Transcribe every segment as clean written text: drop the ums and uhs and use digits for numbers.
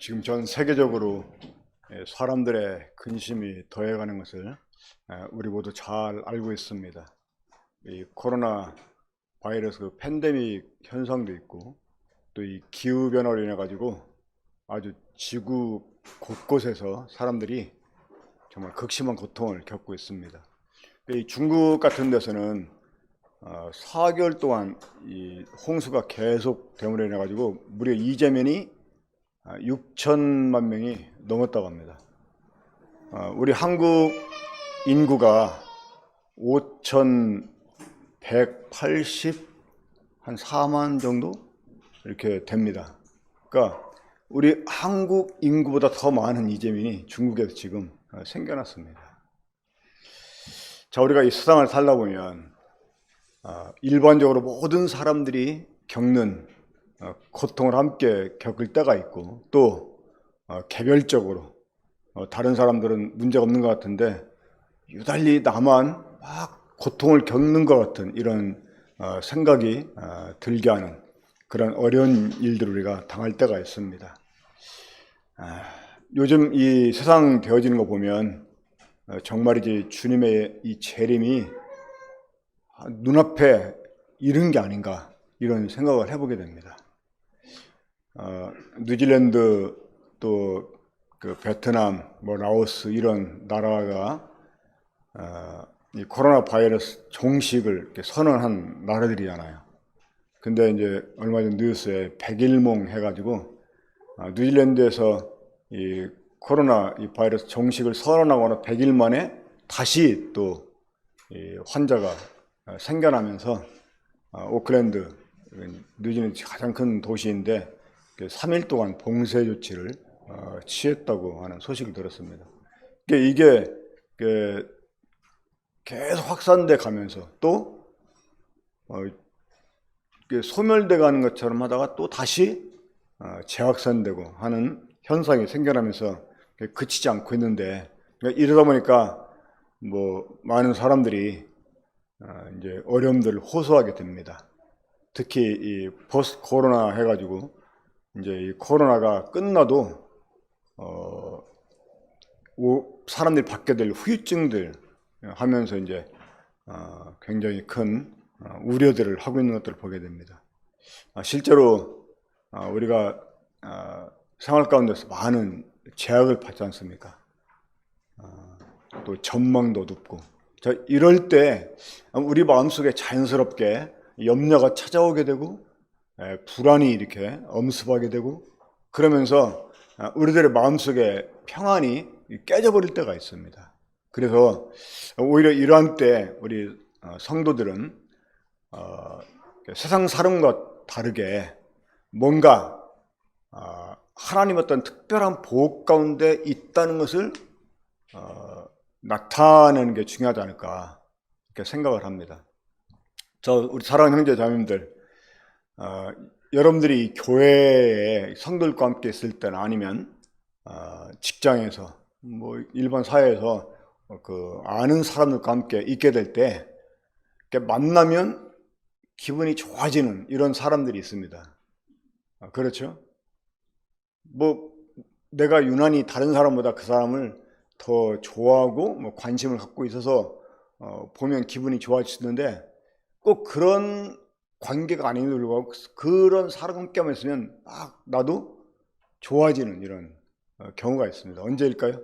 지금 전 세계적으로 사람들의 근심이 더해가는 것을 우리 모두 잘 알고 있습니다. 이 코로나 바이러스 그 팬데믹 현상도 있고, 또 이 기후 변화로 인해 가지고 아주 지구 곳곳에서 사람들이 정말 극심한 고통을 겪고 있습니다. 이 중국 같은 데서는 4개월 동안 이 홍수가 계속 됨으로 인해 가지고 무려 이재민이 6천만 명이 넘었다고 합니다. 우리 한국 인구가 5,180한 4만 정도 이렇게 됩니다. 그러니까 우리 한국 인구보다 더 많은 이재민이 중국에서 지금 생겨났습니다. 자, 우리가 이 세상을 살다 보면 일반적으로 모든 사람들이 겪는 고통을 함께 겪을 때가 있고, 또 개별적으로 다른 사람들은 문제가 없는 것 같은데 유달리 나만 막 고통을 겪는 것 같은 이런 생각이 들게 하는 그런 어려운 일들을 우리가 당할 때가 있습니다. 요즘 이 세상 되어지는 거 보면 정말이지 주님의 이 재림이 눈앞에 이른 게 아닌가, 이런 생각을 해보게 됩니다. 뉴질랜드, 또 그 베트남, 라오스 이런 나라가 이 코로나 바이러스 종식을 이렇게 선언한 나라들이잖아요. 근데 이제 얼마 전 뉴스에 100일몽 해가지고 뉴질랜드에서 이 코로나 이 바이러스 종식을 선언하거나 100일 만에 다시 또 이 환자가 생겨나면서 오클랜드, 뉴질랜드 가장 큰 도시인데 3일 동안 봉쇄 조치를 취했다고 하는 소식을 들었습니다. 이게 계속 확산돼 가면서 또 소멸돼 가는 것처럼 하다가 또 다시 재확산되고 하는 현상이 생겨나면서 그치지 않고 있는데, 이러다 보니까 많은 사람들이 이제 어려움들을 호소하게 됩니다. 특히 이 포스트 코로나 해가지고 이제 이 코로나가 끝나도 사람들이 받게 될 후유증들 하면서 이제 굉장히 큰 우려들을 하고 있는 것들을 보게 됩니다. 실제로 우리가 생활 가운데서 많은 제약을 받지 않습니까? 또 전망도 높고, 자, 이럴 때 우리 마음속에 자연스럽게 염려가 찾아오게 되고 불안이 이렇게 엄습하게 되고, 그러면서 우리들의 마음속에 평안이 깨져버릴 때가 있습니다. 그래서 오히려 이러한 때 우리 성도들은 세상 사람과 다르게 뭔가 하나님 어떤 특별한 보호 가운데 있다는 것을 나타내는 게 중요하지 않을까, 이렇게 생각을 합니다. 우리 사랑하는 형제 자매님들, 여러분들이 교회에 성도들과 함께 있을 때나 아니면 직장에서 일반 사회에서 아는 사람들과 함께 있게 될 때 만나면 기분이 좋아지는 이런 사람들이 있습니다. 그렇죠? 내가 유난히 다른 사람보다 그 사람을 더 좋아하고 관심을 갖고 있어서 보면 기분이 좋아지는데, 꼭 그런 관계가 아닌데도 불구하고 그런 사람과 함께만 있으면 나도 좋아지는 이런 경우가 있습니다. 언제일까요?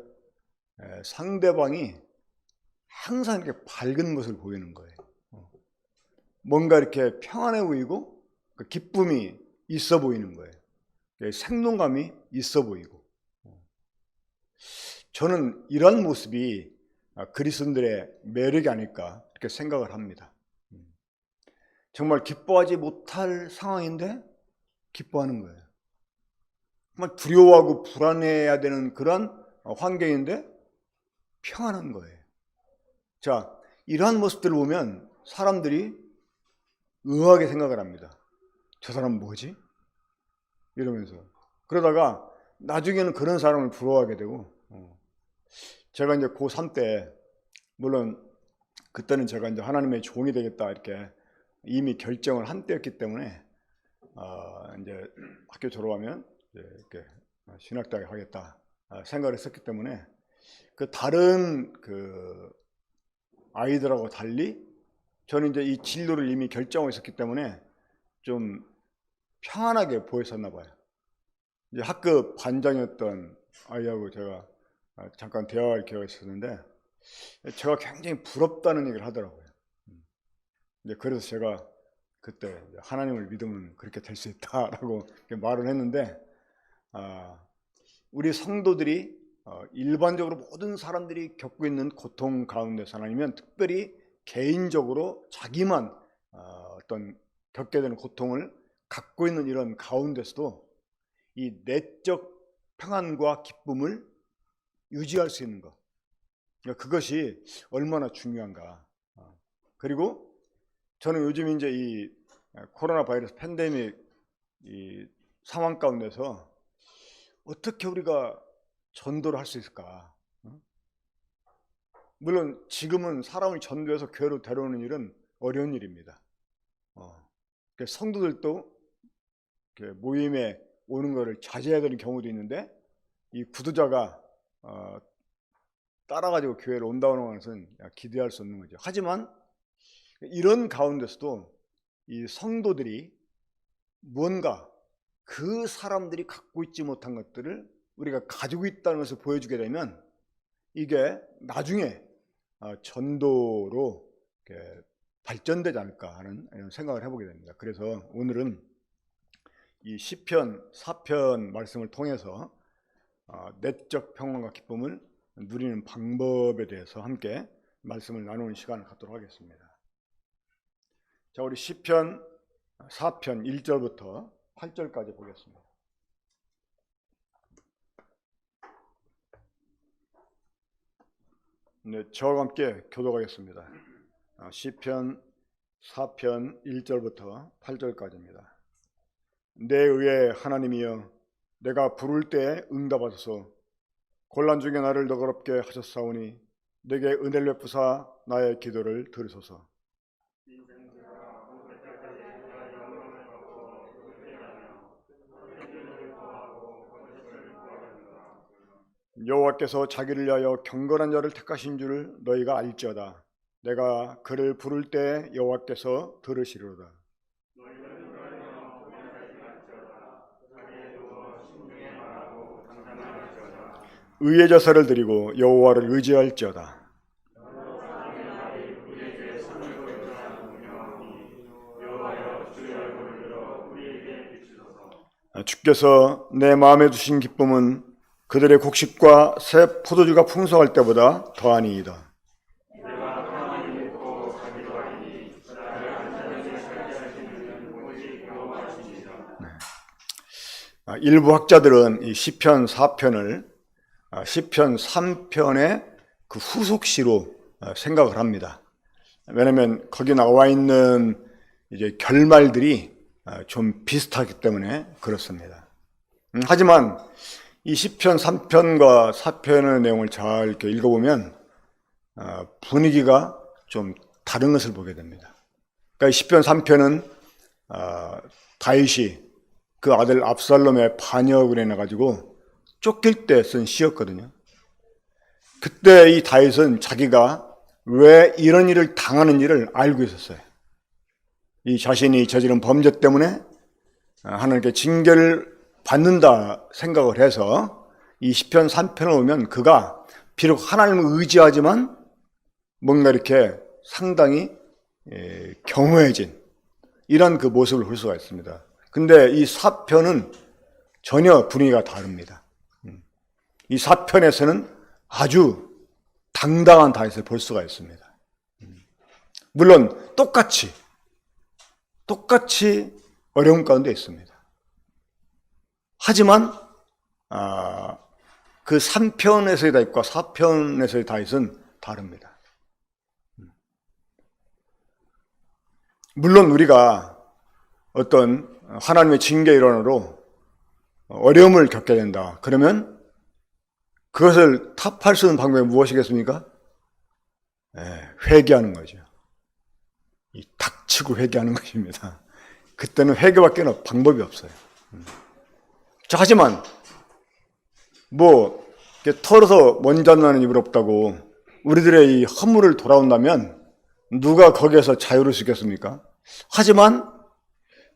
상대방이 항상 이렇게 밝은 모습을 보이는 거예요. 뭔가 이렇게 평안해 보이고 기쁨이 있어 보이는 거예요. 생동감이 있어 보이고. 저는 이런 모습이 그리스도인들의 매력이 아닐까, 이렇게 생각을 합니다. 정말 기뻐하지 못할 상황인데 기뻐하는 거예요. 정말 두려워하고 불안해야 되는 그런 환경인데 평안한 거예요. 자, 이러한 모습들을 보면 사람들이 의아하게 생각을 합니다. 저 사람 뭐지? 이러면서. 그러다가 나중에는 그런 사람을 부러워하게 되고, 제가 이제 고3 때, 물론 그때는 제가 이제 하나님의 종이 되겠다 이렇게 이미 결정을 한 때였기 때문에 이제 학교 졸업하면 이제 이렇게 신학대학 하겠다 생각을 했었기 때문에 그 다른 그 아이들하고 달리 저는 이제 이 진로를 이미 결정하고 있었기 때문에 좀 평안하게 보였었나 봐요. 이제 학급 반장이었던 아이하고 제가 잠깐 대화할 기회가 있었는데 제가 굉장히 부럽다는 얘기를 하더라고요. 이제 그래서 제가 그때 하나님을 믿으면 그렇게 될 수 있다라고 말을 했는데 우리 성도들이 일반적으로 모든 사람들이 겪고 있는 고통 가운데서 아니면 특별히 개인적으로 자기만 어떤 겪게 되는 고통을 갖고 있는 이런 가운데서도 이 내적 평안과 기쁨을 유지할 수 있는 것, 그것이 얼마나 중요한가. 그리고 저는 요즘 이제 이 코로나 바이러스 팬데믹 이 상황 가운데서 어떻게 우리가 전도를 할 수 있을까? 물론 지금은 사람을 전도해서 교회로 데려오는 일은 어려운 일입니다. 성도들도 모임에 오는 것을 자제해야 되는 경우도 있는데 이 구두자가 따라가지고 교회를 온다는 것은 기대할 수 없는 거죠. 하지만 이런 가운데서도 이 성도들이 무언가 그 사람들이 갖고 있지 못한 것들을 우리가 가지고 있다는 것을 보여주게 되면 이게 나중에 전도로 발전되지 않을까 하는 이런 생각을 해보게 됩니다. 그래서 오늘은 이 시편 4편 말씀을 통해서 내적 평안과 기쁨을 누리는 방법에 대해서 함께 말씀을 나누는 시간을 갖도록 하겠습니다. 자, 우리 시편 4편 1절부터 8절까지 보겠습니다. 네, 저와 함께 교독하겠습니다. 시편 4편 1절부터 8절까지입니다. 내 의의 하나님이여, 내가 부를 때 응답하소서. 곤란 중에 나를 너그럽게 하셨사오니 내게 은혜를 베푸사 나의 기도를 들으소서. 여호와께서 자기를 위하여 경건한 자를 택하신 줄을 너희가 알지어다. 내가 그를 부를 때 여호와께서 들으시리로다. 의의 제사를 드리고 여호와를 의지할지어다. 주께서 내 마음에 두신 기쁨은 그들의 곡식과 새 포도주가 풍성할 때보다 더하니이다. 일부 학자들은 이 시편 4편을 시편 3편의 그 후속시로 생각을 합니다. 왜냐하면 거기 나와 있는 이제 결말들이 좀 비슷하기 때문에 그렇습니다. 하지만 이 시편 3편과 4편의 내용을 잘 이렇게 읽어보면 분위기가 좀 다른 것을 보게 됩니다. 그러니까 시편 3편은 다윗이 그 아들 압살롬의 반역을 해놔가지고 쫓길 때 쓴 시였거든요. 그때 이 다윗은 자기가 왜 이런 일을 당하는 일을 알고 있었어요. 이 자신이 저지른 범죄 때문에 하나님께 징계를 받는다 생각을 해서 이 시편 3편을 보면 그가 비록 하나님을 의지하지만 뭔가 이렇게 상당히 겸허해진 이런 그 모습을 볼 수가 있습니다. 근데 이 4편은 전혀 분위기가 다릅니다. 이 4편에서는 아주 당당한 다윗을 볼 수가 있습니다. 물론 똑같이 어려움 가운데 있습니다. 하지만 그 3편에서의 다윗과 4편에서의 다윗은 다릅니다. 물론 우리가 어떤 하나님의 징계 일환으로 어려움을 겪게 된다. 그러면 그것을 타파할 수 있는 방법이 무엇이겠습니까? 회개하는 거죠. 닥치고 회개하는 것입니다. 그때는 회개밖에 방법이 없어요. 자, 하지만 뭐 이렇게 털어서 먼지 안 나는 이불 없다고 우리들의 이 허물을 돌아온다면 누가 거기에서 자유를 수 있겠습니까? 하지만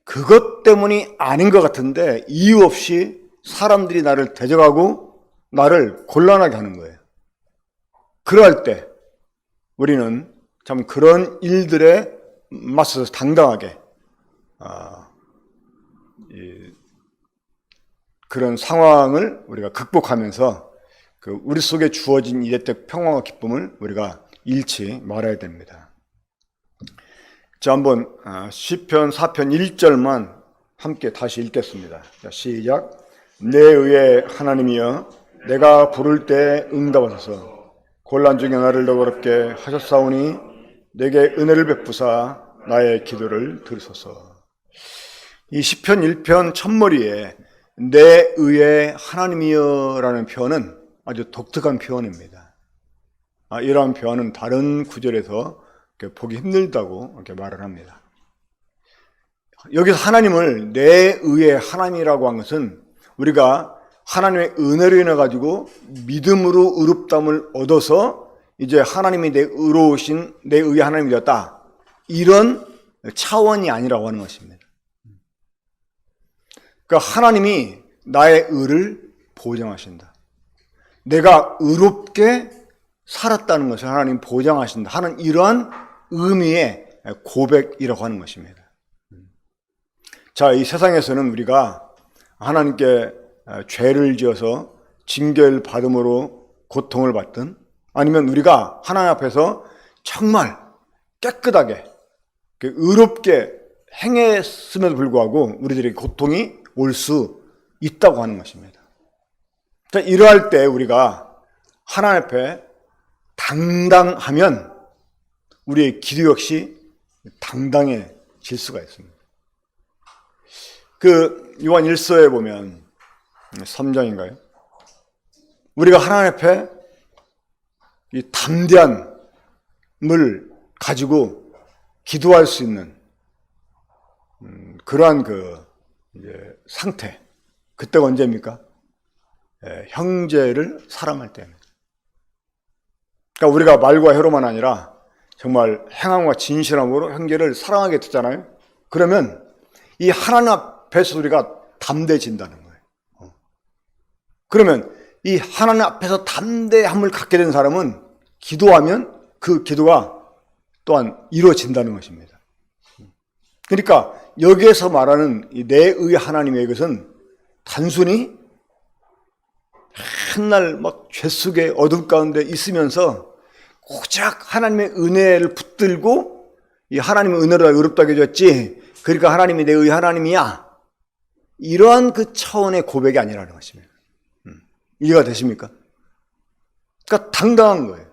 그것 때문이 아닌 것 같은데 이유 없이 사람들이 나를 대적하고 나를 곤란하게 하는 거예요. 그럴 때 우리는 참 그런 일들에 맞서서 당당하게 그런 상황을 우리가 극복하면서 우리 속에 주어진 이래적 평화와 기쁨을 우리가 잃지 말아야 됩니다. 자, 한번 시편 4편 1절만 함께 다시 읽겠습니다. 자, 시작. 내 의의 하나님이여 내가 부를 때 응답하소서. 곤란 중에 나를 너그럽게 하셨사오니 내게 은혜를 베푸사 나의 기도를 들으소서. 이 시편 1편 첫머리에 내 의의 하나님이여 라는 표현은 아주 독특한 표현입니다. 이러한 표현은 다른 구절에서 보기 힘들다고 이렇게 말을 합니다. 여기서 하나님을 내 의의 하나님이라고 한 것은 우리가 하나님의 은혜로 인해 가지고 믿음으로 의롭다함을 얻어서 이제 하나님이 내 의로우신 내 의의 하나님이 되었다, 이런 차원이 아니라고 하는 것입니다. 그러니까 하나님이 나의 의를 보장하신다, 내가 의롭게 살았다는 것을 하나님 보장하신다 하는 이러한 의미의 고백이라고 하는 것입니다. 자, 이 세상에서는 우리가 하나님께 죄를 지어서 징계를 받음으로 고통을 받든, 아니면 우리가 하나님 앞에서 정말 깨끗하게 의롭게 행했음에도 불구하고 우리들에게 고통이 올 수 있다고 하는 것입니다. 자, 이러할 때 우리가 하나님 앞에 당당하면 우리의 기도 역시 당당해질 수가 있습니다. 요한 1서에 보면 3장인가요? 우리가 하나님 앞에 이 담대함을 가지고 기도할 수 있는 그러한 이제 상태, 그때가 언제입니까? 형제를 사랑할 때입니다. 그러니까 우리가 말과 혀로만 아니라 정말 행함과 진실함으로 형제를 사랑하게 되잖아요. 그러면 이 하나님 앞에서 우리가 담대해진다는 거예요. 그러면 이 하나님 앞에서 담대함을 갖게 된 사람은 기도하면 그 기도가 또한 이루어진다는 것입니다. 그러니까 여기에서 말하는 내 의의 하나님의 것은 단순히 한날 막 죄 속에 어둠 가운데 있으면서 고작 하나님의 은혜를 붙들고 이 하나님의 은혜로 의롭다게 해줬지, 그러니까 하나님이 내 의의 하나님이야, 이러한 그 차원의 고백이 아니라는 것입니다. 이해가 되십니까? 그러니까 당당한 거예요.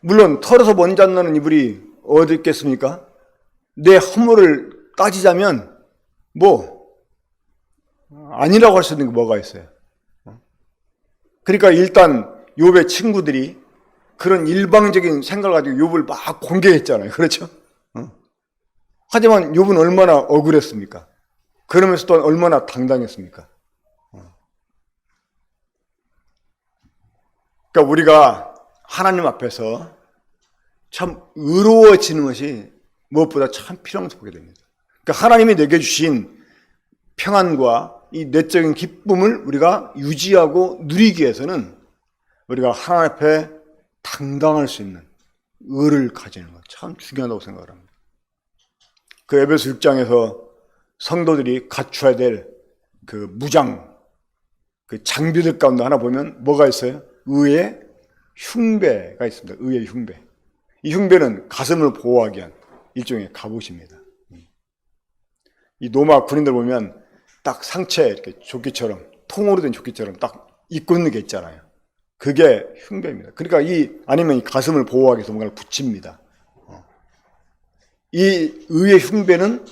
물론 털어서 먼지 안 나는 이불이 어디 있겠습니까? 내 허물을 따지자면 아니라고 할 수 있는 게 뭐가 있어요? 그러니까 일단 욥의 친구들이 그런 일방적인 생각을 가지고 욥을 막 공격했잖아요. 그렇죠? 하지만 욥은 얼마나 억울했습니까? 그러면서 또 얼마나 당당했습니까? 그러니까 우리가 하나님 앞에서 참 의로워지는 것이 무엇보다 참 필요하다고 보게 됩니다. 그러니까 하나님이 내게 주신 평안과 이 내적인 기쁨을 우리가 유지하고 누리기 위해서는 우리가 하나님 앞에 당당할 수 있는 의를 가지는 것 참 중요하다고 생각을 합니다. 에베소 6장에서 성도들이 갖춰야 될 무장, 장비들 가운데 하나 보면 뭐가 있어요? 의의 흉배가 있습니다. 의의 흉배. 이 흉배는 가슴을 보호하기 위한 일종의 갑옷입니다. 이 로마 군인들 보면 딱 상체에 이렇게 조끼처럼, 통으로 된 조끼처럼 딱 입고 있는 게 있잖아요. 그게 흉배입니다. 그러니까 아니면 이 가슴을 보호하기 위해서 뭔가를 붙입니다. 이 의의 흉배는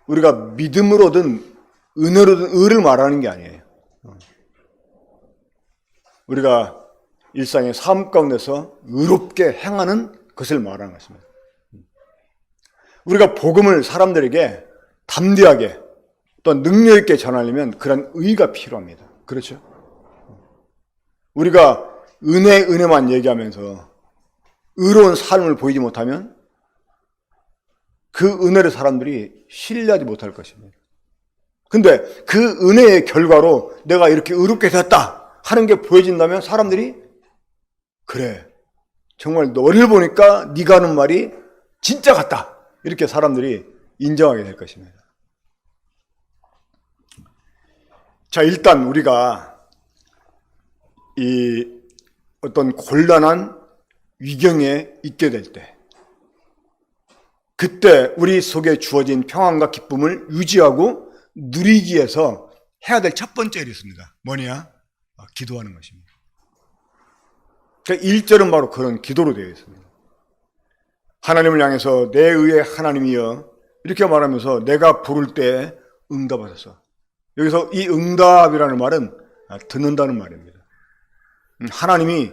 우리가 믿음으로 얻은, 은혜로 얻은 의를 말하는 게 아니에요. 우리가 일상의 삶 가운데서 의롭게 행하는 것을 말하는 것입니다. 우리가 복음을 사람들에게 담대하게 또 능력 있게 전하려면 그런 의가 필요합니다. 그렇죠? 우리가 은혜만 얘기하면서 의로운 삶을 보이지 못하면 그 은혜를 사람들이 신뢰하지 못할 것입니다. 근데 그 은혜의 결과로 내가 이렇게 의롭게 됐다 하는 게 보여진다면 사람들이 그래, 정말 너를 보니까 네가 하는 말이 진짜 같다, 이렇게 사람들이 인정하게 될 것입니다. 자, 일단 우리가 이 어떤 곤란한 위경에 있게 될 때, 그때 우리 속에 주어진 평안과 기쁨을 유지하고 누리기 위해서 해야 될 첫 번째 일이 있습니다. 뭐냐? 기도하는 것입니다. 그러니까 1절은 바로 그런 기도로 되어 있습니다. 하나님을 향해서 내 의의 하나님이여, 이렇게 말하면서 내가 부를 때 응답하소서. 여기서 이 응답이라는 말은 듣는다는 말입니다. 하나님이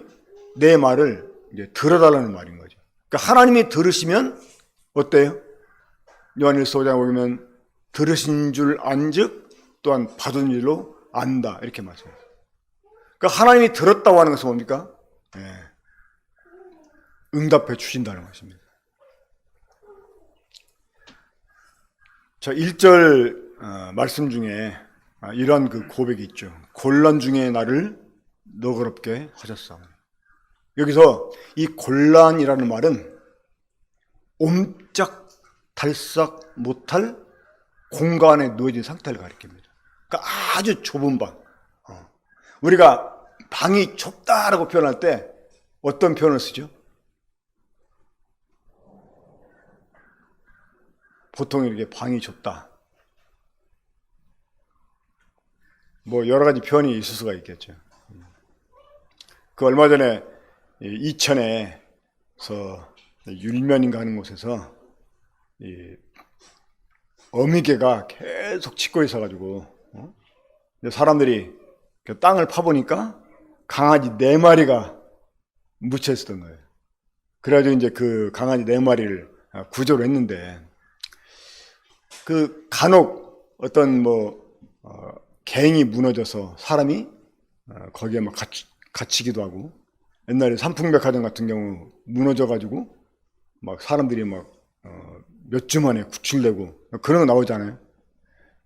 내 말을 이제 들어달라는 말인 거죠. 그러니까 하나님이 들으시면 어때요? 요한일서 5장에 보면 들으신 줄 안즉 또한 받은 줄로 안다, 이렇게 말씀합니다. 그러니까 하나님이 들었다고 하는 것은 뭡니까? 응답해 주신다는 것입니다. 자, 1절 말씀 중에 이런 그 고백이 있죠. 곤란 중에 나를 너그럽게 하셨사오니. 여기서 이 곤란이라는 말은 옴짝달싹 못할 공간에 놓여진 상태를 가리킵니다. 그러니까 아주 좁은 방. 우리가 방이 좁다라고 표현할 때 어떤 표현을 쓰죠? 보통 이렇게 방이 좁다, 뭐 여러 가지 표현이 있을 수가 있겠죠. 그 얼마 전에 이천에서 율면인가 하는 곳에서 이 어미개가 계속 짖고 있어가지고 사람들이 그 땅을 파보니까 강아지 4마리가 묻혀 있었던 거예요. 그래가지고 이제 그 강아지 4마리를 구조를 했는데, 그 간혹 어떤 갱이 무너져서 사람이 거기에 막 갇히기도 하고, 옛날에 삼풍백화점 같은 경우 무너져가지고 막 사람들이 막 몇 주 만에 구출되고 그런 거 나오잖아요.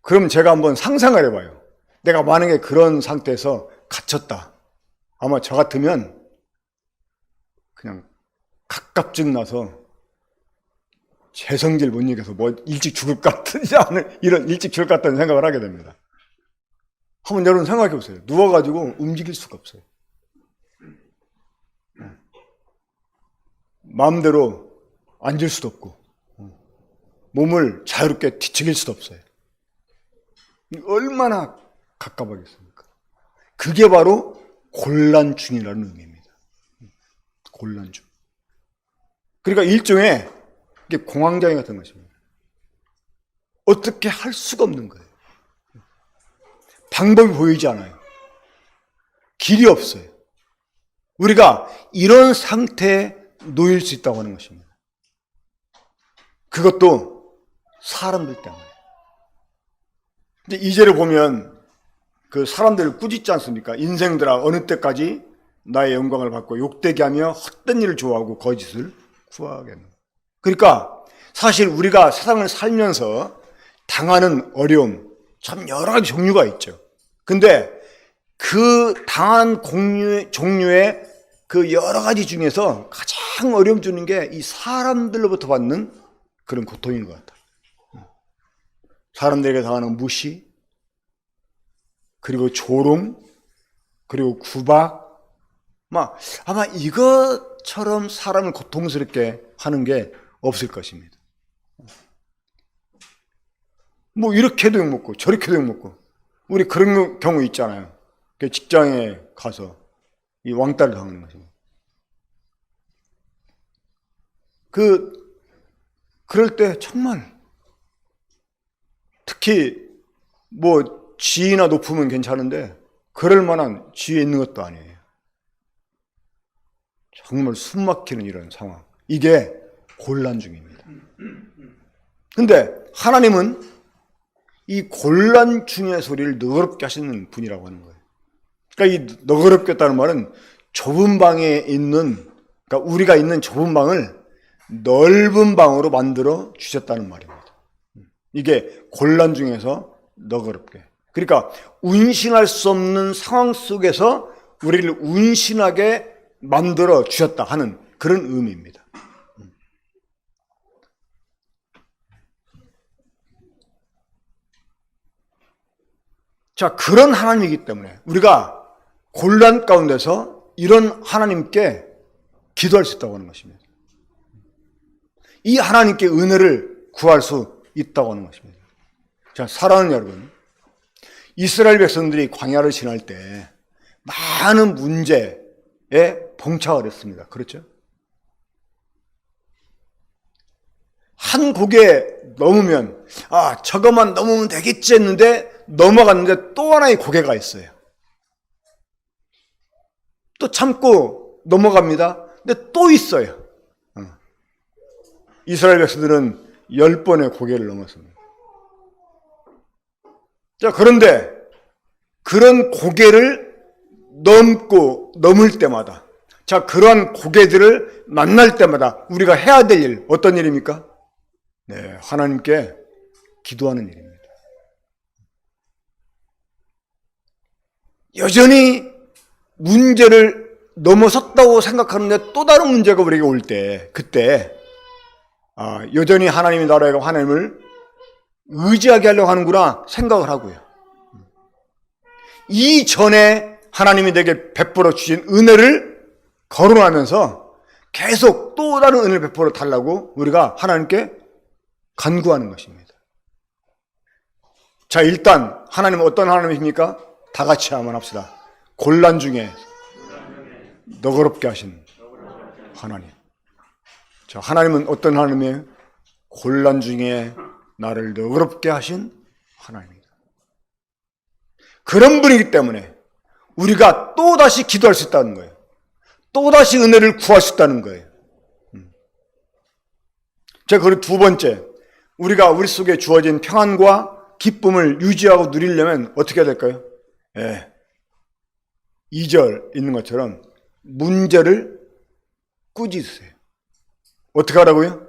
그럼 제가 한번 상상을 해봐요. 내가 만약에 그런 상태에서 갇혔다. 아마 저 같으면 그냥 갑갑증 나서 재성질 못 이겨서 뭐 일찍 죽을 것 같지 않은, 이런 일찍 죽을 것 같다는 생각을 하게 됩니다. 한번 여러분 생각해 보세요. 누워가지고 움직일 수가 없어요. 마음대로 앉을 수도 없고 몸을 자유롭게 뒤척일 수도 없어요. 얼마나 갑갑하겠습니까? 그게 바로 곤란중이라는 의미입니다. 곤란중. 그러니까 일종의 공황장애 같은 것입니다. 어떻게 할 수가 없는 거예요. 방법이 보이지 않아요. 길이 없어요. 우리가 이런 상태에 놓일 수 있다고 하는 것입니다. 그것도 사람들 때문에. 근데 이제를 보면 그 사람들을 꾸짖지 않습니까? 인생들아 어느 때까지 나의 영광을 받고 욕되게 하며 헛된 일을 좋아하고 거짓을 구하겠노. 그러니까 사실 우리가 세상을 살면서 당하는 어려움 참 여러 가지 종류가 있죠. 근데 그 당한 종류의 그 여러 가지 중에서 가장 어려움 주는 게 이 사람들로부터 받는 그런 고통인 것 같아요. 사람들에게 당하는 무시, 그리고 조롱, 그리고 구박, 아마 이것처럼 사람을 고통스럽게 하는 게 없을 것입니다. 뭐 이렇게도 욕먹고 저렇게도 욕먹고, 우리 그런 경우 있잖아요. 직장에 가서 이 왕따를 당하는 것입니다. 그럴 때 정말 특히 뭐 지위나 높으면 괜찮은데 그럴 만한 지위에 있는 것도 아니에요. 정말 숨막히는 이런 상황. 이게 곤란 중입니다. 근데 하나님은 이 곤란 중의 소리를 너그럽게 하시는 분이라고 하는 거예요. 그러니까 이 너그럽겠다는 말은 좁은 방에 있는, 그러니까 우리가 있는 좁은 방을 넓은 방으로 만들어 주셨다는 말입니다. 이게 곤란 중에서 너그럽게. 그러니까 운신할 수 없는 상황 속에서 우리를 운신하게 만들어 주셨다 하는 그런 의미입니다. 자, 그런 하나님이기 때문에 우리가 곤란 가운데서 이런 하나님께 기도할 수 있다고 하는 것입니다. 이 하나님께 은혜를 구할 수 있다고 하는 것입니다. 자, 사랑하는 여러분, 이스라엘 백성들이 광야를 지날 때 많은 문제에 봉착을 했습니다. 그렇죠? 한 고개 넘으면 저것만 넘으면 되겠지 했는데 넘어갔는데 또 하나의 고개가 있어요. 또 참고 넘어갑니다. 근데 또 있어요. 이스라엘 백성들은 10번의 고개를 넘었습니다. 자, 그런데 그런 고개를 넘을 때마다, 자, 그러한 고개들을 만날 때마다 우리가 해야 될 일, 어떤 일입니까? 네, 하나님께 기도하는 일입니다. 여전히 문제를 넘어섰다고 생각하는데 또 다른 문제가 우리에게 올 때, 그때 여전히 하나님의 나라에 하나님을 의지하게 하려고 하는구나 생각을 하고요. 이전에 하나님이 내게 베풀어 주신 은혜를 거론하면서 계속 또 다른 은혜를 베풀어 달라고 우리가 하나님께 간구하는 것입니다. 자, 일단 하나님은 어떤 하나님이십니까? 다 같이 한번 합시다. 곤란 중에 너그럽게 하신 하나님. 자, 하나님은 어떤 하나님이에요? 곤란 중에 나를 너그럽게 하신 하나님입니다. 그런 분이기 때문에 우리가 또다시 기도할 수 있다는 거예요. 또다시 은혜를 구할 수 있다는 거예요. 자, 그리고 두 번째, 우리가 우리 속에 주어진 평안과 기쁨을 유지하고 누리려면 어떻게 해야 될까요? 2절 있는 것처럼 문제를 꾸짖으세요. 어떻게 하라고요?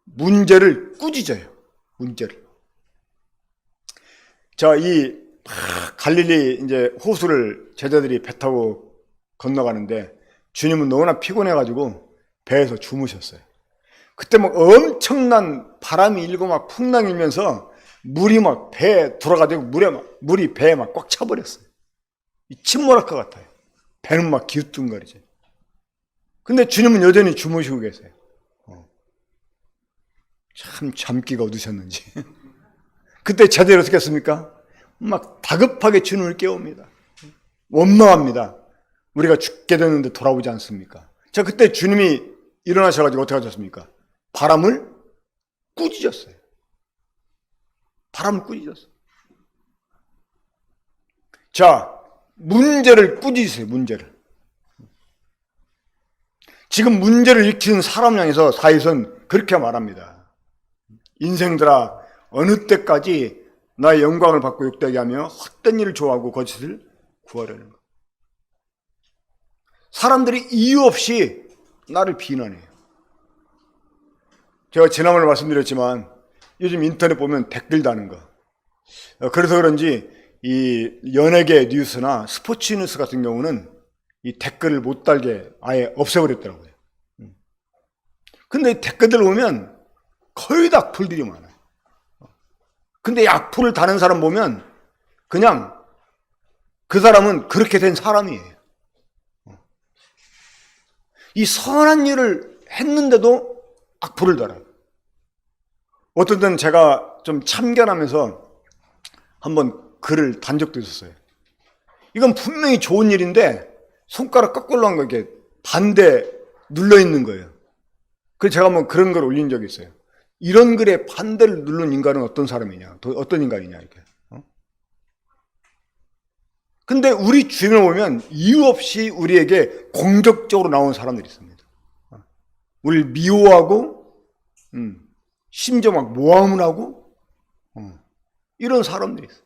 문제를 꾸짖어요. 문제를. 자, 이 갈릴리 이제 호수를 제자들이 배 타고 건너가는데 주님은 너무나 피곤해가지고 배에서 주무셨어요. 그때 막 엄청난 바람이 일고 막 풍랑이 일면서 물이 막 배에 돌아가지고 물이 배에 막 꽉 차버렸어요. 침몰할 것 같아요. 배는 막 기우뚱거리죠. 근데 주님은 여전히 주무시고 계세요. 참 잠기가 어두셨는지. 그때 제자들이 어떻게 했습니까? 막 다급하게 주님을 깨웁니다. 원망합니다. 우리가 죽게 됐는데 돌아오지 않습니까? 자, 그때 주님이 일어나셔가지고 어떻게 하셨습니까? 바람을 꾸짖었어요. 바람을 꾸짖었어요. 자, 문제를 꾸짖으세요. 문제를. 지금 문제를 일으키는 사람 향해서 사이선 그렇게 말합니다. 인생들아, 어느 때까지 나의 영광을 받고 욕되게 하며 헛된 일을 좋아하고 거짓을 구하려는 것. 사람들이 이유 없이 나를 비난해요. 제가 지난번에 말씀드렸지만 요즘 인터넷 보면 댓글 다는 거. 그래서 그런지 이 연예계 뉴스나 스포츠 뉴스 같은 경우는 이 댓글을 못 달게 아예 없애버렸더라고요. 근데 댓글들 보면 거의 다 악플들이 많아요. 근데 이 악플을 다는 사람 보면 그냥 그 사람은 그렇게 된 사람이에요. 이 선한 일을 했는데도 악플을 달아요. 어떤 때는 제가 좀 참견하면서 한번 글을 단 적도 있었어요. 이건 분명히 좋은 일인데 손가락 거꾸로 한 거 이렇게 반대 눌러 있는 거예요. 그래서 제가 한번 그런 걸 올린 적이 있어요. 이런 글에 반대를 누른 인간은 어떤 사람이냐, 어떤 인간이냐, 이렇게. 근데 우리 주변을 보면 이유 없이 우리에게 공격적으로 나오는 사람들이 있습니다. 우리를 미워하고, 심지어 막 모함을 하고, 이런 사람들이 있어요.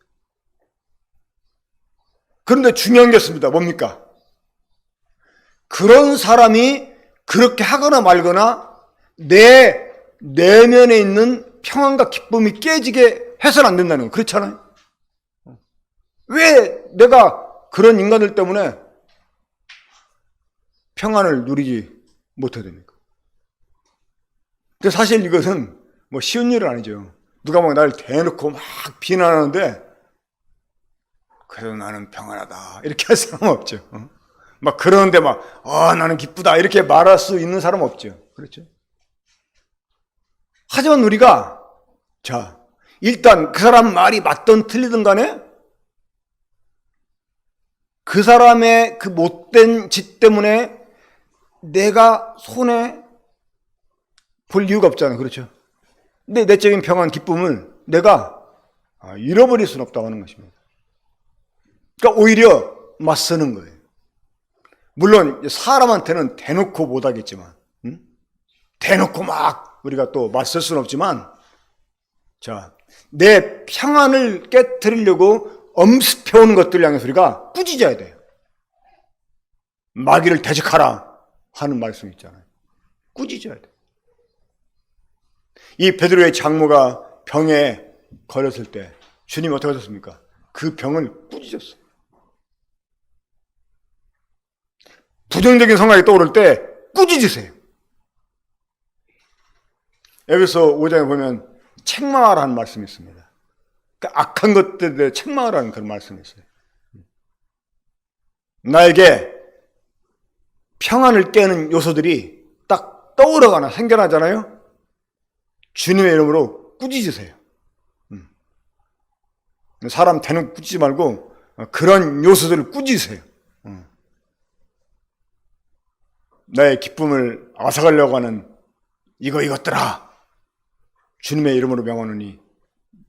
그런데 중요한 게 있습니다. 뭡니까? 그런 사람이 그렇게 하거나 말거나 내 내면에 있는 평안과 기쁨이 깨지게 해서는 안 된다는 거. 그렇잖아요. 왜 내가 그런 인간들 때문에 평안을 누리지 못해야 됩니까? 근데 사실 이것은 뭐 쉬운 일은 아니죠. 누가 막 나를 대놓고 막 비난하는데 그래도 나는 평안하다 이렇게 할 사람은 없죠. 막 그러는데 막 나는 기쁘다 이렇게 말할 수 있는 사람은 없죠. 그렇죠? 하지만 우리가 자 일단 그 사람 말이 맞든 틀리든 간에 그 사람의 그 못된 짓 때문에 내가 손해 볼 이유가 없잖아요. 그렇죠? 근데 내적인 평안, 기쁨을 내가 잃어버릴 수는 없다고 하는 것입니다. 그러니까 오히려 맞서는 거예요. 물론 사람한테는 대놓고 못하겠지만 대놓고 막 우리가 또 맞설 수는 없지만 자, 내 평안을 깨트리려고 엄습해오는 것들을 향해서 우리가 꾸짖어야 돼요. 마귀를 대적하라 하는 말씀 있잖아요. 꾸짖어야 돼요. 이 베드로의 장모가 병에 걸렸을 때 주님이 어떻게 하셨습니까? 그 병을 꾸짖었어요. 부정적인 생각이 떠오를 때 꾸짖으세요. 에베소 5장에 보면 책망하라는 말씀이 있습니다. 그러니까 악한 것들에 대해 책망하라는 그런 말씀이 있어요. 나에게 평안을 깨는 요소들이 딱 떠오르거나 생겨나잖아요. 주님의 이름으로 꾸짖으세요. 사람 대놓고 꾸짖지 말고 그런 요소들을 꾸짖으세요. 나의 기쁨을 앗아가려고 하는 이것들아 주님의 이름으로 명하노니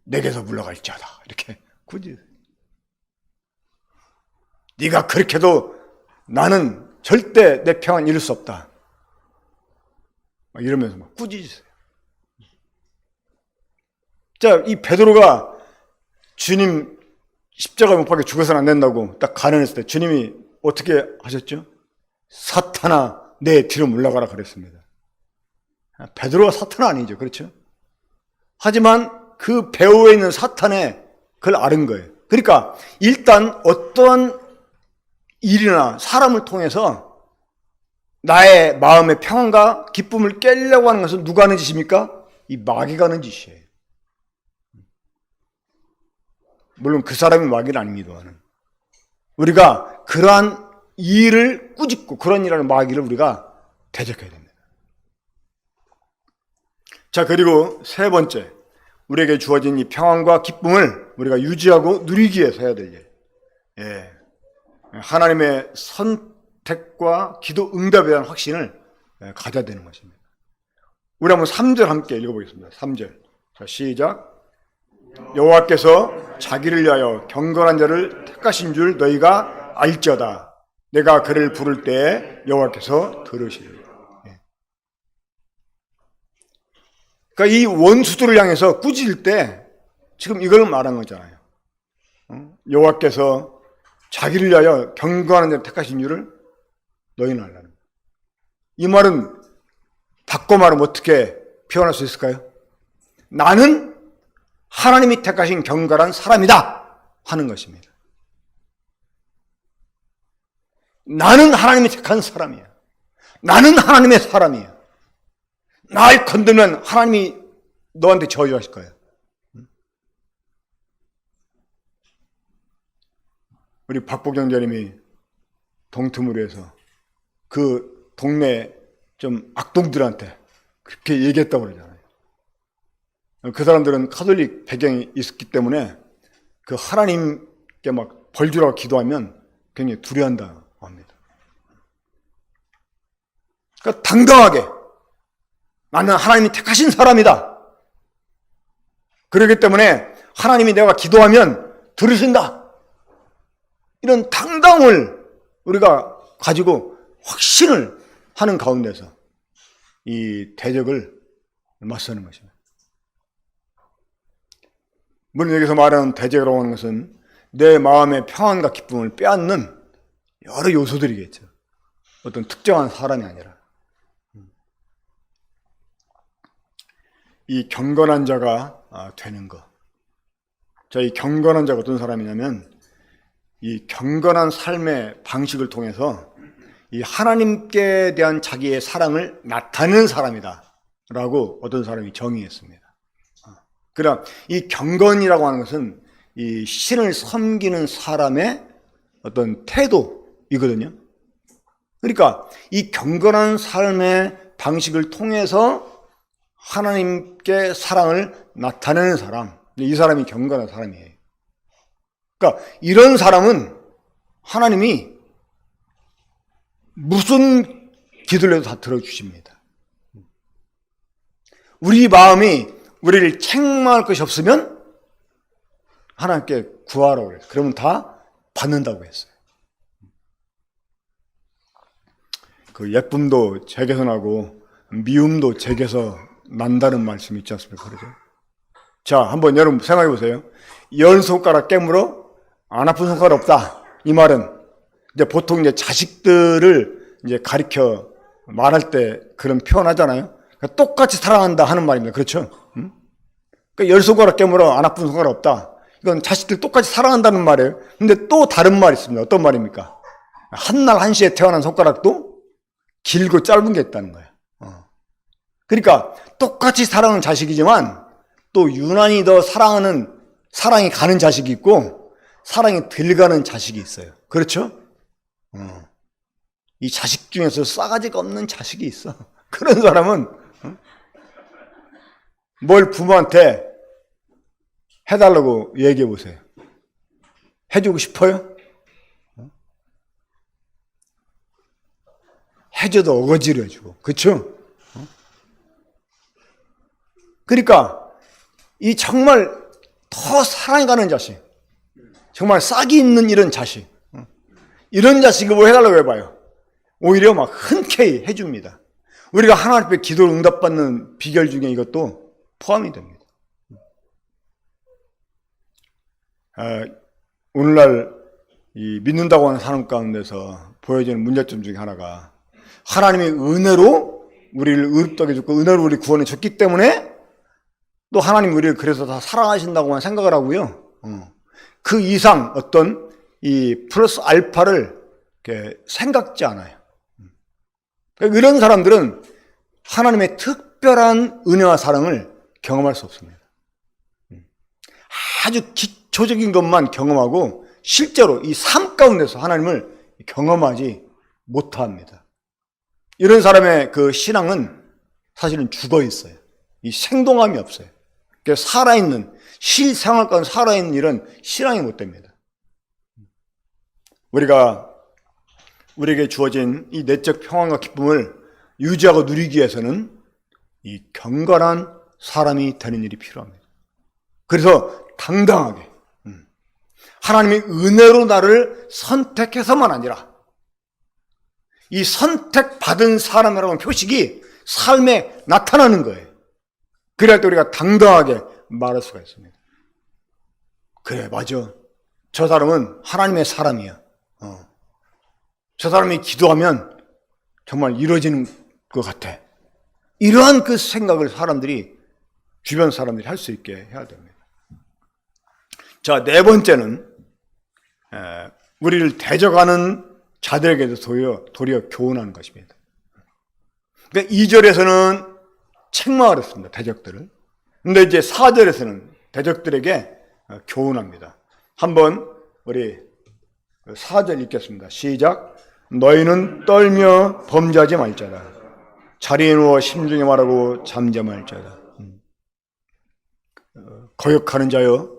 내게서 물러갈지어다 이렇게 꾸짖으세요. 네가 그렇게 해도 나는 절대 내 평안 잃을 수 없다 이러면서 막 꾸짖으세요. 자, 이 베드로가 주님 십자가 못 박혀 죽어서는 안 된다고 딱 가난했을 때 주님이 어떻게 하셨죠? 사탄아 내 뒤로 물러가라 그랬습니다. 베드로가 사탄은 아니죠. 그렇죠? 하지만 그 배후에 있는 사탄의 그걸 아는 거예요. 그러니까 일단 어떠한 일이나 사람을 통해서 나의 마음의 평안과 기쁨을 깨려고 하는 것은 누가 하는 짓입니까? 이 마귀가 하는 짓이에요. 물론 그 사람이 마귀는 아닙니다만 우리가 그러한 일을 꾸짖고 그런 일하는 마귀를 우리가 대적해야 됩니다. 자, 그리고 세 번째, 우리에게 주어진 이 평안과 기쁨을 우리가 유지하고 누리기 위해서 해야 될 일. 예. 하나님의 선택과 기도 응답에 대한 확신을 가져야 되는 것입니다. 우리 한번 3절 함께 읽어보겠습니다. 3절. 자, 시작. 여호와께서 자기를 위하여 경건한 자를 택하신 줄 너희가 알지어다. 내가 그를 부를 때에 여호와께서 들으시리라. 그러니까 이 원수들을 향해서 꾸짖을 때 지금 이걸 말한 거잖아요. 여호와께서 자기를 위하여 경건한 자를 택하신 줄을 너희는 알라는. 이 말은 바꿔 말하면 어떻게 표현할 수 있을까요? 나는 하나님이 택하신 경건한 사람이다 하는 것입니다. 나는 하나님이 택한 사람이야. 나는 하나님의 사람이야. 날 건들면 하나님이 너한테 저주하실 거야. 우리 박보경 전님이 동트물을 해서 그 동네 좀 악동들한테 그렇게 얘기했다고 그러잖아요. 그 사람들은 카톨릭 배경이 있었기 때문에 그 하나님께 막 벌주라고 기도하면 굉장히 두려워한다고 합니다. 그러니까 당당하게 나는 하나님이 택하신 사람이다. 그렇기 때문에 하나님이 내가 기도하면 들으신다. 이런 당당을 우리가 가지고 확신을 하는 가운데서 이 대적을 맞서는 것입니다. 물론 여기서 말하는 대적이라고 하는 것은 내 마음의 평안과 기쁨을 빼앗는 여러 요소들이겠죠. 어떤 특정한 사람이 아니라. 이 경건한 자가 되는 것. 자, 이 경건한 자가 어떤 사람이냐면 이 경건한 삶의 방식을 통해서 이 하나님께 대한 자기의 사랑을 나타내는 사람이다 라고 어떤 사람이 정의했습니다. 그러나 이 경건이라고 하는 것은 이 신을 섬기는 사람의 어떤 태도이거든요. 그러니까 이 경건한 삶의 방식을 통해서 하나님께 사랑을 나타내는 사람, 이 사람이 경건한 사람이에요. 그러니까 이런 사람은 하나님이 무슨 기도를 해도 다 들어주십니다. 우리 마음이 우리를 책망할 것이 없으면 하나님께 구하라고 그래요. 그러면 다 받는다고 했어요. 그 예쁨도 제게서 나고 미움도 제게서 난다는 말씀이 있지 않습니까? 그러죠? 자, 한번 여러분 생각해 보세요. 10손가락 깨물어 안 아픈 손가락 없다. 이 말은 이제 보통 이제 자식들을 이제 가리켜 말할 때 그런 표현하잖아요. 그러니까 똑같이 사랑한다 하는 말입니다. 그렇죠? 그러니까 10손가락 깨물어 안 아픈 손가락 없다. 이건 자식들 똑같이 사랑한다는 말이에요. 근데 또 다른 말이 있습니다. 어떤 말입니까? 한날 한시에 태어난 손가락도 길고 짧은 게 있다는 거예요. 그러니까 똑같이 사랑하는 자식이지만 또 유난히 더 사랑이 가는 자식이 있고 사랑이 덜 가는 자식이 있어요. 그렇죠? 이 자식 중에서 싸가지가 없는 자식이 있어. 그런 사람은 뭘 부모한테 해달라고 얘기해 보세요. 해주고 싶어요? 해줘도 어거지로 해주고. 그렇죠? 그러니까 이 정말 더 사랑이 가는 자식, 정말 싹이 있는 이런 자식, 이런 자식을 뭐 해달라고 해봐요. 오히려 막 흔쾌히 해줍니다. 우리가 하나님 앞에 기도를 응답받는 비결 중에 이것도 포함이 됩니다. 오늘날 이 믿는다고 하는 사람 가운데서 보여지는 문제점 중에 하나가 하나님의 은혜로 우리를 의롭다게 해줬고 은혜로 우리 구원해 줬기 때문에 또 하나님 우리를 그래서 다 사랑하신다고만 생각을 하고요. 그 이상 어떤 이 플러스 알파를 이렇게 생각지 않아요. 그러니까 이런 사람들은 하나님의 특별한 은혜와 사랑을 경험할 수 없습니다. 아주 기초적인 것만 경험하고 실제로 이 삶 가운데서 하나님을 경험하지 못합니다. 이런 사람의 그 신앙은 사실은 죽어 있어요. 이 생동함이 없어요. 살아있는, 실생활 가운데 살아있는 이런 신앙이 못 됩니다. 우리에게 주어진 이 내적 평안과 기쁨을 유지하고 누리기 위해서는 이 경건한 사람이 되는 일이 필요합니다. 그래서 당당하게 하나님의 은혜로 나를 선택해서만 아니라 이 선택받은 사람이라는 표식이 삶에 나타나는 거예요. 그래야 또 우리가 당당하게 말할 수가 있습니다. 그래, 맞아. 저 사람은 하나님의 사람이야. 저 사람이 기도하면 정말 이루어지는 것 같아. 이러한 그 생각을 주변 사람들이 할 수 있게 해야 됩니다. 자, 네 번째는 우리를 대적하는 자들에게도 도리어 교훈하는 것입니다. 그러니까 2절에서는 책망을 했습니다. 대적들을. 근데 이제 4절에서는 대적들에게 교훈합니다. 한번 우리 4절 읽겠습니다. 시작. 너희는 떨며 범죄하지 말자다. 자리에 누워 심중에 말하고 잠잠할자다. 거역하는 자여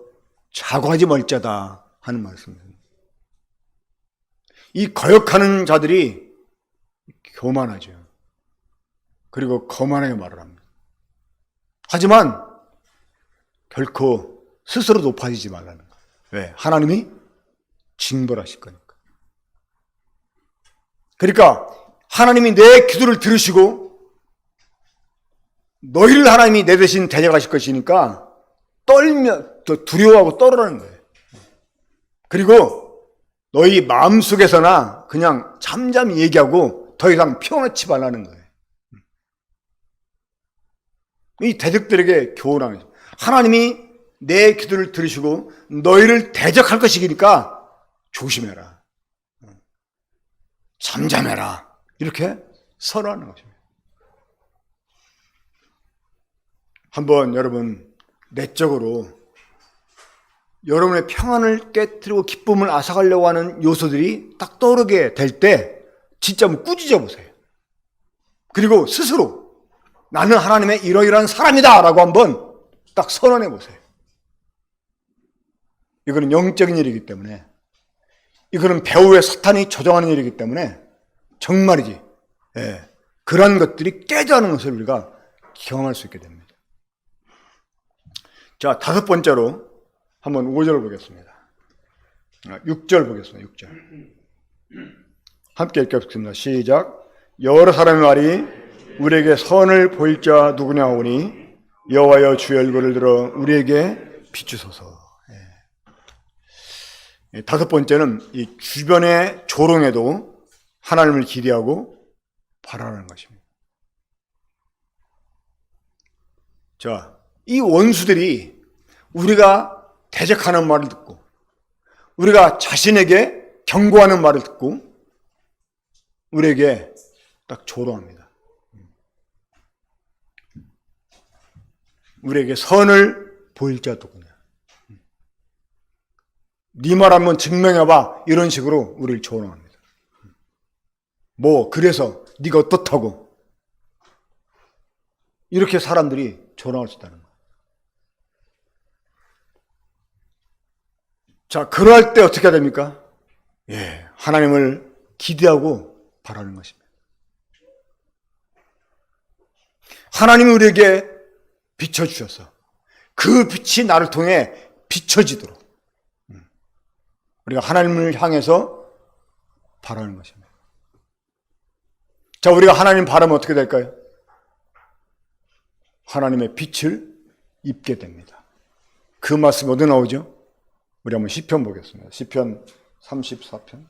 자고하지 말자다 하는 말씀입니다. 이 거역하는 자들이 교만하죠. 그리고 거만하게 말을 합니다. 하지만 결코 스스로 높아지지 말라는 거예요. 왜? 하나님이 징벌하실 거니까. 그러니까 하나님이 내 기도를 들으시고 너희를 하나님이 내 대신 대적하실 것이니까 두려워하고 떨어라는 거예요. 그리고 너희 마음속에서나 그냥 잠잠히 얘기하고 더 이상 피워넣지 말라는 거예요. 이 대적들에게 교훈하는 거죠. 하나님이 내 기도를 들으시고 너희를 대적할 것이니까 조심해라. 잠잠해라. 이렇게 선언하는 것입니다. 한번 여러분 내적으로 여러분의 평안을 깨뜨리고 기쁨을 앗아가려고 하는 요소들이 딱 떠오르게 될 때 진짜 한번 꾸짖어 보세요. 그리고 스스로 나는 하나님의 이러이러한 사람이다 라고 한번 딱 선언해 보세요. 이거는 영적인 일이기 때문에, 이거는 배후의 사탄이 조종하는 일이기 때문에 정말이지, 그런 것들이 깨져가는 것을 우리가 경험할 수 있게 됩니다. 자, 다섯 번째로 한번 5절 보겠습니다. 6절 보겠습니다. 6절. 함께 읽겠습니다. 시작. 여러 사람의 말이 우리에게 선을 보일 자 누구냐 하오니 여호와여 주의 얼굴을 들어 우리에게 비추소서. 다섯 번째는 이 주변의 조롱에도 하나님을 기대하고 바라는 것입니다. 자, 이 원수들이 우리가 대적하는 말을 듣고 우리가 자신에게 경고하는 말을 듣고 우리에게 딱 조롱합니다. 우리에게 선을 보일 자 누구냐. 네 말 한번 증명해봐. 이런 식으로 우리를 조롱합니다. 그래서 네가 어떻다고. 이렇게 사람들이 조롱할 수 있다는 거예요. 자, 그럴 때 어떻게 해야 됩니까? 하나님을 기대하고 바라는 것입니다. 하나님이 우리에게 비춰주셔서 그 빛이 나를 통해 비춰지도록 우리가 하나님을 향해서 바라는 것입니다. 자, 우리가 하나님 바라면 어떻게 될까요? 하나님의 빛을 입게 됩니다. 그 말씀 어디 나오죠? 우리 한번 시편 보겠습니다. 시편 34편.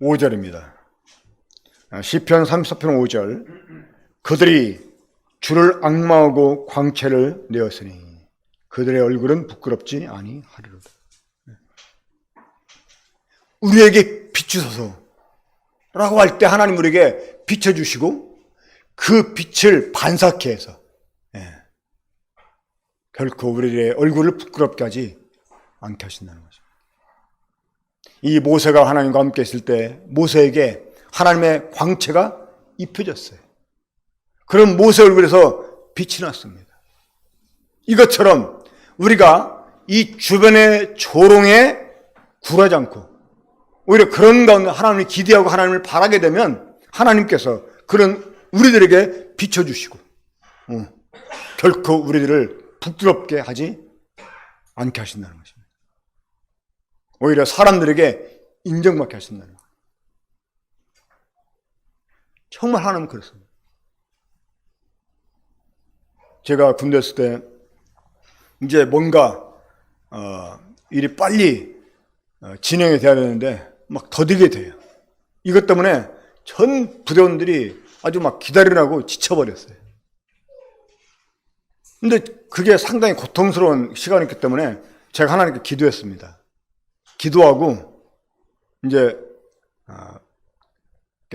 5절입니다. 시편 34편 5절. 그들이 주를 악마하고 광채를 내었으니 그들의 얼굴은 부끄럽지 아니하리로다. 우리에게 비추소서 라고 할 때 하나님 우리에게 비춰주시고 그 빛을 반사케 해서 결코 우리의 얼굴을 부끄럽게 하지 않게 하신다는 것입니다. 이 모세가 하나님과 함께 있을 때 모세에게 하나님의 광채가 입혀졌어요. 그럼 모세 얼굴에서 빛이 났습니다. 이것처럼 우리가 이 주변의 조롱에 굴하지 않고 오히려 그런 가운데 하나님을 기대하고 하나님을 바라게 되면 하나님께서 그런 우리들에게 비춰주시고 결코 우리들을 부끄럽게 하지 않게 하신다는 것입니다. 오히려 사람들에게 인정받게 하신다는 거예요. 정말 하나님은 그렇습니다. 제가 군대 있을 때 이제 뭔가 일이 빨리 진행이 돼야 되는데 막 더디게 돼요. 이것 때문에 전 부대원들이 아주 막 기다리라고 지쳐버렸어요. 근데 그게 상당히 고통스러운 시간이었기 때문에 제가 하나님께 기도했습니다. 기도하고 이제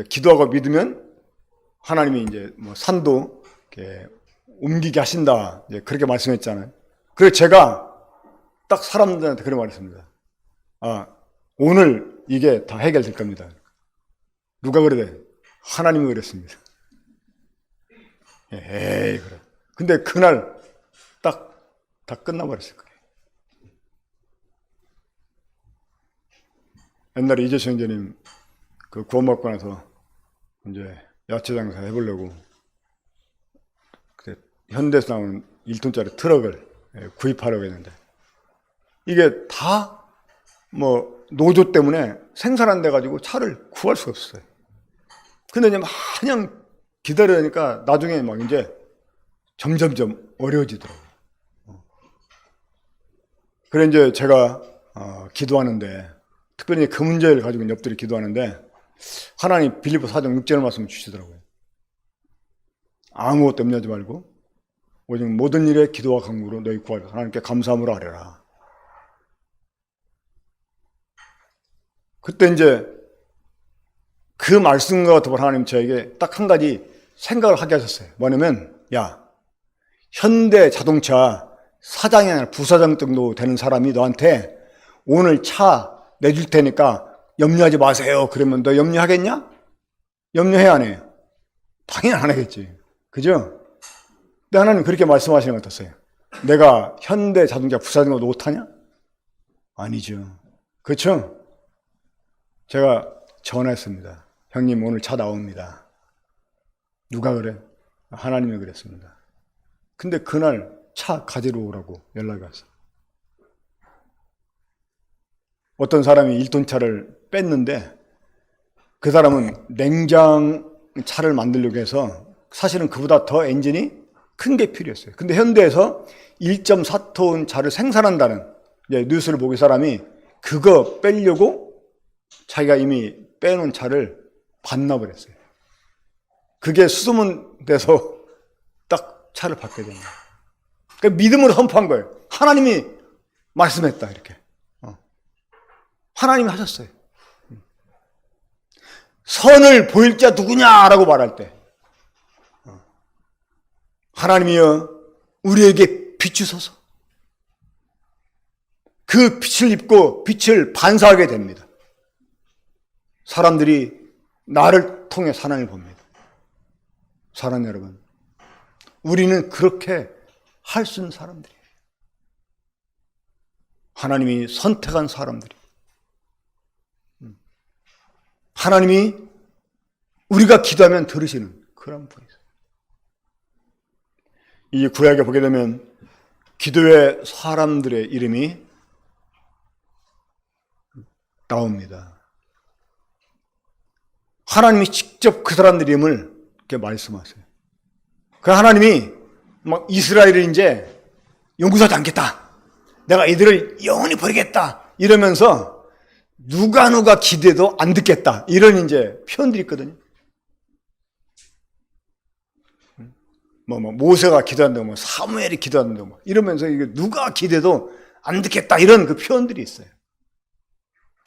기도하고 믿으면 하나님이 이제 뭐 산도 이렇게 옮기게 하신다. 이제 그렇게 말씀했잖아요. 그래서 제가 딱 사람들한테 그렇게 말했습니다. 오늘 이게 다 해결될 겁니다. 누가 그러대? 하나님이 그랬습니다. 에이, 그래. 근데 그날 딱 다 끝나버렸을 거예요. 옛날에 이재수 형제님 그 구원받고 나서 이제 야채 장사 해보려고 그때 현대에서 나오는 1톤짜리 트럭을 구입하려고 했는데 이게 다 뭐 노조 때문에 생산 안 돼가지고 차를 구할 수가 없었어요. 근데 이제 마냥 기다리니까 나중에 막 이제 점점점 어려워지더라고요. 그래 이제 제가 기도하는데, 특별히 그 문제를 가지고 옆들이 기도하는데, 하나님 빌립보 4장 6절 말씀을 주시더라고요. 아무것도 염려하지 말고 오직 모든 일에 기도와 간구로 너희 구하라. 하나님께 감사함으로 하려라. 그때 이제 그 말씀과 같은 하나님 저에게 딱 한 가지 생각을 하게 하셨어요. 뭐냐면, 야, 현대 자동차 사장이 아니라 부사장 정도 되는 사람이 너한테 오늘 차 내줄 테니까 염려하지 마세요. 그러면 너 염려하겠냐? 염려해, 안 해요? 당연히 안 하겠지. 그죠? 근데 하나님 그렇게 말씀하시는 것 같았어요. 내가 현대 자동차 부사장도 못하냐? 아니죠. 그렇죠? 제가 전화했습니다. 형님 오늘 차 나옵니다. 누가 그래? 하나님이 그랬습니다. 근데 그날 차 가지러 오라고 연락이 왔어요. 어떤 사람이 1톤차를 뺐는데 그 사람은 냉장 차를 만들려고 해서 사실은 그보다 더 엔진이 큰 게 필요했어요. 근데 현대에서 1.4톤 차를 생산한다는 뉴스를 보고 이 사람이 그거 빼려고 자기가 이미 빼놓은 차를 반납을 했어요. 그게 수소문돼서 딱 차를 받게 됩니다. 그러니까 믿음으로 선포한 거예요. 하나님이 말씀했다 이렇게. 하나님이 하셨어요. 선을 보일 자 누구냐라고 말할 때 하나님이여 우리에게 비추소서. 그 빛을 입고 빛을 반사하게 됩니다. 사람들이 나를 통해 하나님을 봅니다. 사랑하는 여러분, 우리는 그렇게 할 수 있는 사람들이에요. 하나님이 선택한 사람들이. 하나님이 우리가 기도하면 들으시는 그런 분이세요. 이 구약에 보게 되면 기도의 사람들의 이름이 나옵니다. 하나님이 직접 그 사람들 이름을 이렇게 말씀하세요. 그 하나님이 막 이스라엘을 이제 용서하지 않겠다. 내가 이들을 영원히 버리겠다. 이러면서 누가 기도해도 안 듣겠다. 이런 이제 표현들이 있거든요. 모세가 기도한다고, 사무엘이 기도한다고, 이러면서 이게 누가 기도해도 안 듣겠다. 이런 그 표현들이 있어요.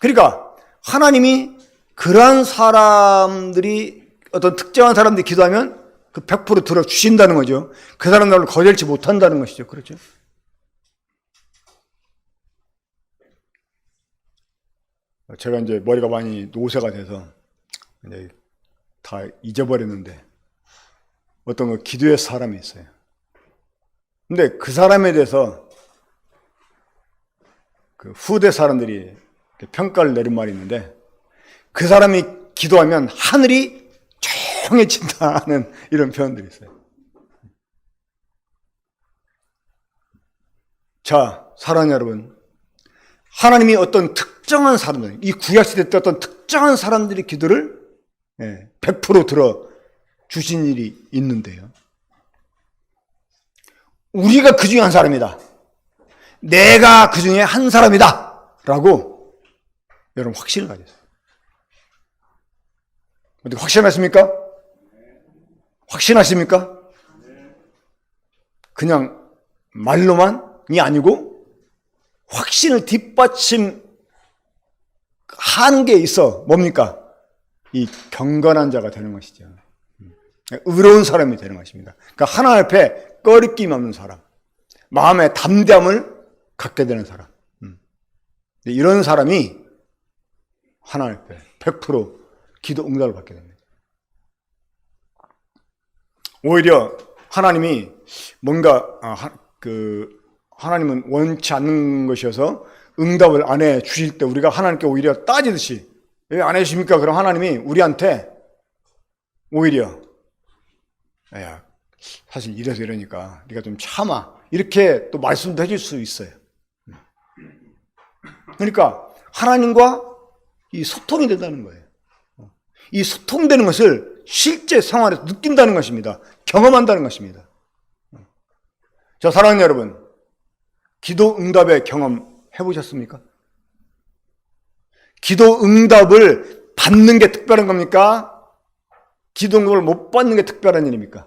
그러니까 하나님이 그러한 사람들이 어떤 특정한 사람들이 기도하면 그 100% 들어주신다는 거죠. 그 사람들을 거절치 못한다는 것이죠. 그렇죠? 제가 이제 머리가 많이 노쇠가 돼서 이제 다 잊어버렸는데 어떤 그 기도의 사람이 있어요. 근데 그 사람에 대해서 그 후대 사람들이 평가를 내린 말이 있는데 그 사람이 기도하면 하늘이 조용해진다는 이런 표현들이 있어요. 자, 사랑하는 여러분, 하나님이 어떤 특정한 사람들, 이 구약시대 때 어떤 특정한 사람들의 기도를 100% 들어주신 일이 있는데요. 우리가 그 중에 한 사람이다. 내가 그 중에 한 사람이다. 라고 여러분 확신을 가졌어요. 어떻게 확신하십니까? 확신하십니까? 그냥 말로만이 아니고 확신을 뒷받침하는 게 있어. 뭡니까? 이 경건한 자가 되는 것이죠. 의로운 사람이 되는 것입니다. 그러니까 하나님 앞에 꺼리낌 없는 사람, 마음의 담대함을 갖게 되는 사람. 이런 사람이 하나님 앞에 100% 기도 응답을 받게 됩니다. 오히려 하나님이 뭔가 하나님은 원치 않는 것이어서 응답을 안 해 주실 때 우리가 하나님께 오히려 따지듯이 왜 안 해 주십니까? 그럼 하나님이 우리한테 오히려 야, 사실 이래서 이러니까 네가 좀 참아 이렇게 또 말씀도 해줄 수 있어요. 그러니까 하나님과 이 소통이 된다는 거예요. 이 소통되는 것을 실제 생활에서 느낀다는 것입니다. 경험한다는 것입니다. 자, 사랑하는 여러분, 기도 응답의 경험 해보셨습니까? 기도 응답을 받는 게 특별한 겁니까? 기도 응답을 못 받는 게 특별한 일입니까?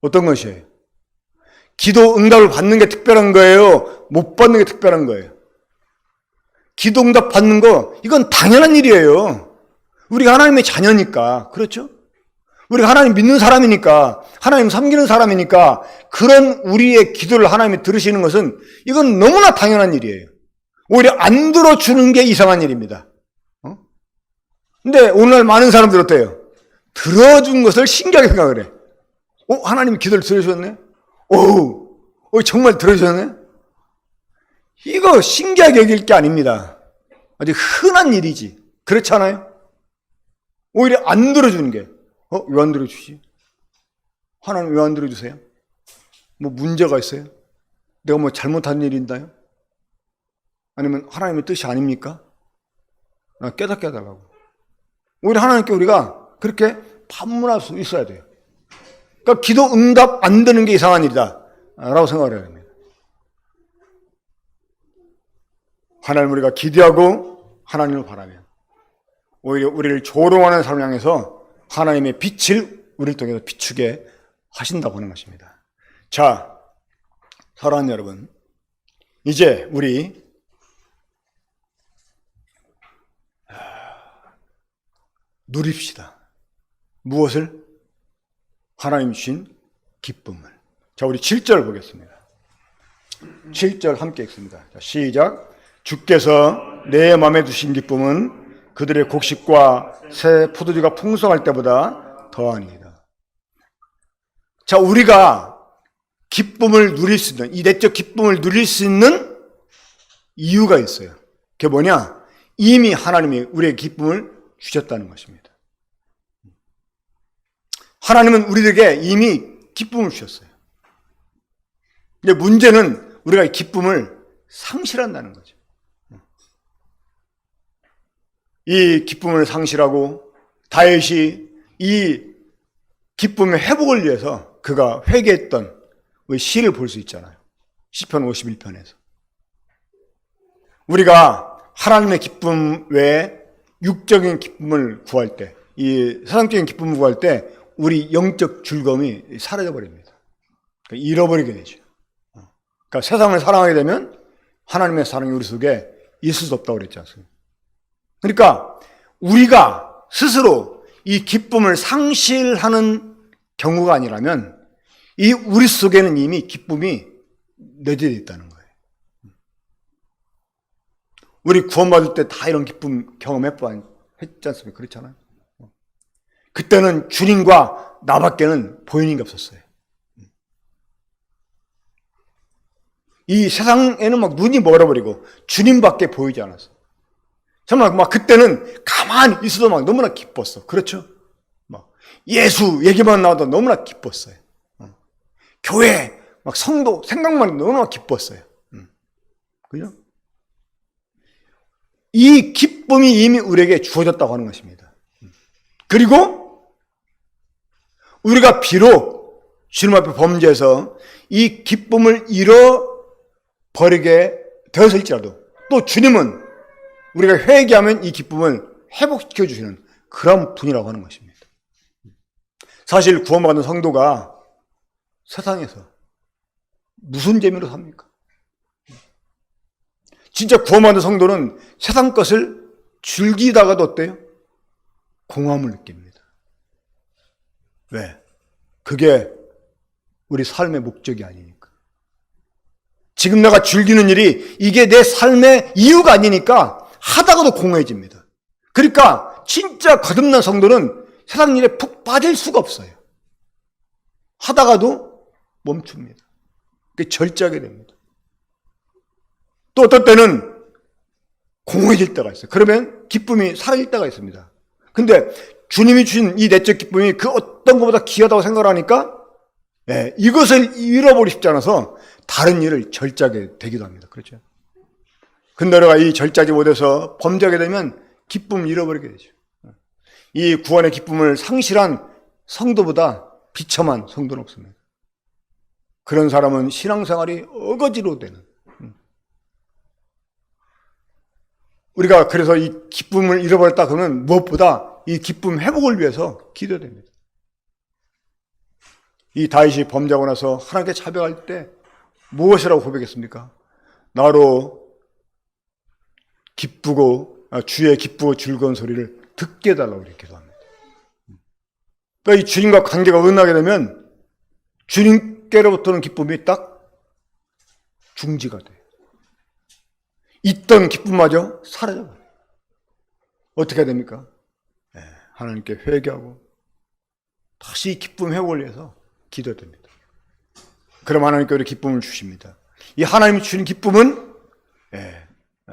어떤 것이에요? 기도 응답을 받는 게 특별한 거예요? 못 받는 게 특별한 거예요? 기도 응답 받는 거, 이건 당연한 일이에요. 우리가 하나님의 자녀니까. 그렇죠? 우리가 하나님 믿는 사람이니까, 하나님 섬기는 사람이니까, 그런 우리의 기도를 하나님이 들으시는 것은 이건 너무나 당연한 일이에요. 오히려 안 들어주는 게 이상한 일입니다. 근데 오늘날 많은 사람들 어때요? 들어준 것을 신기하게 생각을 해. 하나님이 기도를 들어주셨네? 정말 들어주셨네? 이거 신기하게 여길 게 아닙니다. 아주 흔한 일이지. 그렇지 않아요? 오히려 안 들어주는 게, 왜 안 들어주지? 하나님 왜 안 들어주세요? 뭐 문제가 있어요? 내가 뭐 잘못한 일이 있나요? 아니면 하나님의 뜻이 아닙니까? 깨닫게 해달라고. 오히려 하나님께 우리가 그렇게 반문할 수 있어야 돼요. 그러니까 기도 응답 안 되는 게 이상한 일이다 라고 생각을 해야 됩니다. 하나님 우리가 기대하고 하나님을 바라면 오히려 우리를 조롱하는 삶을 향해서 하나님의 빛을 우리를 통해서 비추게 하신다고 하는 것입니다. 자, 사랑하는 여러분, 이제 우리 누립시다. 무엇을? 하나님 주신 기쁨을. 자, 우리 7절 보겠습니다. 7절 함께 읽습니다. 자, 시작. 주께서 내 마음에 두신 기쁨은 그들의 곡식과 새 포도주가 풍성할 때보다 더하니이다. 자, 우리가 기쁨을 누릴 수 있는, 이 내적 기쁨을 누릴 수 있는 이유가 있어요. 그게 뭐냐? 이미 하나님이 우리의 기쁨을 주셨다는 것입니다. 하나님은 우리에게 이미 기쁨을 주셨어요. 근데 문제는 우리가 이 기쁨을 상실한다는 거죠. 이 기쁨을 상실하고 다윗이 이 기쁨의 회복을 위해서 그가 회개했던 시를 볼 수 있잖아요. 시편 51편에서. 우리가 하나님의 기쁨 외에 육적인 기쁨을 구할 때, 이 세상적인 기쁨을 구할 때 우리 영적 즐거움이 사라져 버립니다. 그러니까 잃어버리게 되죠. 그러니까 세상을 사랑하게 되면 하나님의 사랑이 우리 속에 있을 수 없다고 그랬지 않습니까? 그러니까 우리가 스스로 이 기쁨을 상실하는 경우가 아니라면 이 우리 속에는 이미 기쁨이 내재되어 있다는 거예요. 우리 구원받을 때 다 이런 기쁨 경험했지 않습니까? 그렇잖아요. 그때는 주님과 나밖에는 보이는 게 없었어요. 이 세상에는 막 눈이 멀어버리고 주님밖에 보이지 않았어. 정말 막 그때는 가만히 있어도 막 너무나 기뻤어. 그렇죠? 막 예수 얘기만 나와도 너무나 기뻤어요. 교회, 막 성도 생각만 해도 너무나 기뻤어요. 그죠? 이 기쁨이 이미 우리에게 주어졌다고 하는 것입니다. 그리고 우리가 비록 주님 앞에 범죄해서 이 기쁨을 잃어버리게 되었을지라도 또 주님은 우리가 회개하면 이 기쁨을 회복시켜 주시는 그런 분이라고 하는 것입니다. 사실 구원받은 성도가 세상에서 무슨 재미로 삽니까? 진짜 구원받은 성도는 세상 것을 즐기다가도 어때요? 공허함을 느낍니다. 왜? 그게 우리 삶의 목적이 아니니까. 지금 내가 즐기는 일이 이게 내 삶의 이유가 아니니까 하다가도 공허해집니다. 그러니까 진짜 거듭난 성도는 세상 일에 푹 빠질 수가 없어요. 하다가도 멈춥니다. 그게 절제하게 됩니다. 또 어떤 때는 공허해질 때가 있어요. 그러면 기쁨이 사라질 때가 있습니다. 근데 주님이 주신 이 내적 기쁨이 그 어떤 것보다 귀하다고 생각을 하니까 이것을 잃어버리고 싶지 않아서 다른 일을 절제하게 되기도 합니다. 그렇죠? 근데 내가 이 절제하지 못해서 범죄하게 되면 기쁨을 잃어버리게 되죠. 이 구원의 기쁨을 상실한 성도보다 비참한 성도는 없습니다. 그런 사람은 신앙생활이 어거지로 되는. 우리가 그래서 이 기쁨을 잃어버렸다 그러면 무엇보다 이 기쁨 회복을 위해서 기도됩니다. 이 다윗이 범죄하고 나서 하나님께 자백할 때 무엇이라고 고백했습니까? 나로 기쁘고 주의 기쁘고 즐거운 소리를 듣게 해달라고 이렇게 기도합니다. 그러니까 이 주님과 관계가 은하게 되면 주님께로부터는 기쁨이 딱 중지가 돼요. 있던 기쁨마저 사라져버려요. 어떻게 해야 됩니까? 하나님께 회개하고 다시 기쁨 회복을 위해서 기도해야 됩니다. 그럼 하나님께 우리 기쁨을 주십니다. 이 하나님이 주신 기쁨은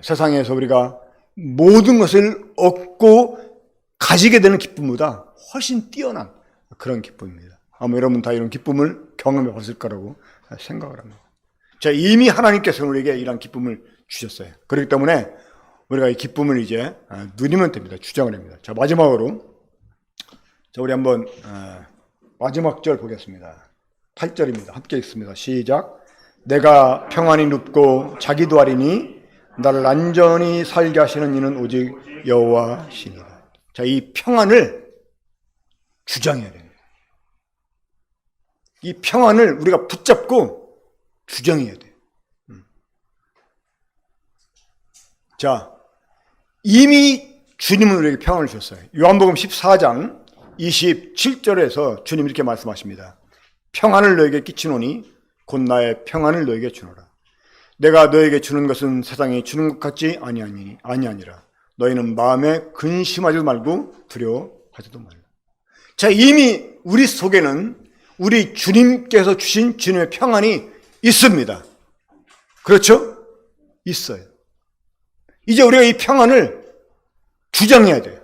세상에서 우리가 모든 것을 얻고 가지게 되는 기쁨보다 훨씬 뛰어난 그런 기쁨입니다. 아마 여러분 다 이런 기쁨을 경험해 봤을 거라고 생각을 합니다. 자, 이미 하나님께서 우리에게 이런 기쁨을 주셨어요. 그렇기 때문에 우리가 이 기쁨을 이제 누리면 됩니다. 주장을 합니다. 자, 마지막으로 우리 한번 마지막 절 보겠습니다. 8절입니다. 함께 읽습니다. 시작. 내가 평안히 눕고 자기도 하리니 나를 안전히 살게 하시는 이는 오직 여호와시니라. 자, 이 평안을 주장해야 됩니다. 이 평안을 우리가 붙잡고 주장해야 돼요. 자, 이미 주님은 우리에게 평안을 주셨어요. 요한복음 14장 27절에서 주님 이렇게 말씀하십니다. 평안을 너에게 끼치노니 곧 나의 평안을 너에게 주노라. 내가 너에게 주는 것은 세상이 주는 것 같지 아니하니라. 너희는 마음에 근심하지도 말고 두려워하지도 말라. 자, 이미 우리 속에는 우리 주님께서 주신 주님의 평안이 있습니다. 그렇죠? 있어요. 이제 우리가 이 평안을 주장해야 돼요.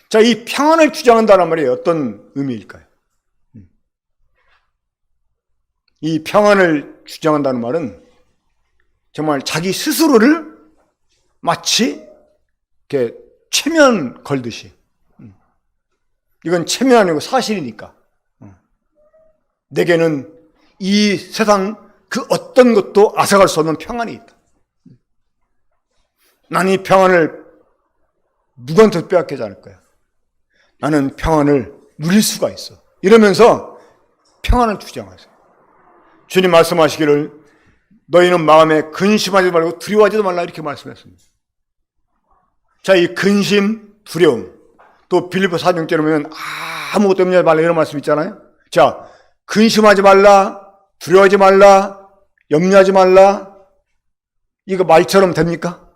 자, 이 평안을 주장한다는 말이 어떤 의미일까요? 이 평안을 주장한다는 말은 정말 자기 스스로를 마치 이렇게 체면 걸듯이, 이건 체면 아니고 사실이니까, 내게는 이 세상 그 어떤 것도 앗아갈 수 없는 평안이 있다. 나는 이 평안을 누구한테도 빼앗기지 않을 거야. 나는 평안을 누릴 수가 있어. 이러면서 평안을 주장하세요. 주님 말씀하시기를 너희는 마음에 근심하지 말고 두려워하지도 말라 이렇게 말씀했습니다. 자, 이 근심, 두려움, 또 빌립보 4장에 보면 아무것도 염려하지 말라 이런 말씀 있잖아요. 자, 근심하지 말라, 두려워하지 말라, 염려하지 말라, 이거 말처럼 됩니까?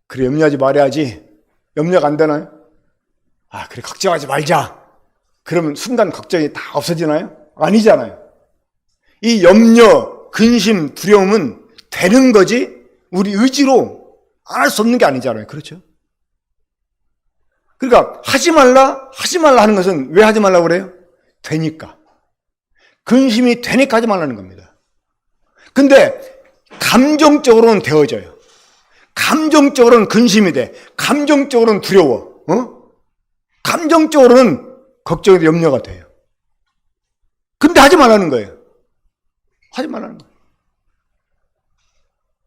그래, 염려하지 말아야지. 염려가 안 되나요? 그래, 걱정하지 말자. 그러면 순간 걱정이 다 없어지나요? 아니잖아요. 이 염려, 근심, 두려움은 되는 거지 우리 의지로 안 할 수 없는 게 아니잖아요. 그렇죠? 그러니까 하지 말라 하는 것은 왜 하지 말라고 그래요? 되니까. 근심이 되니까 하지 말라는 겁니다. 근데 감정적으로는 되어져요. 감정적으로는 근심이 돼. 감정적으로는 두려워. 감정적으로는 걱정이 돼, 염려가 돼요. 근데 하지 말라는 거예요. 하지 말라는 거예요.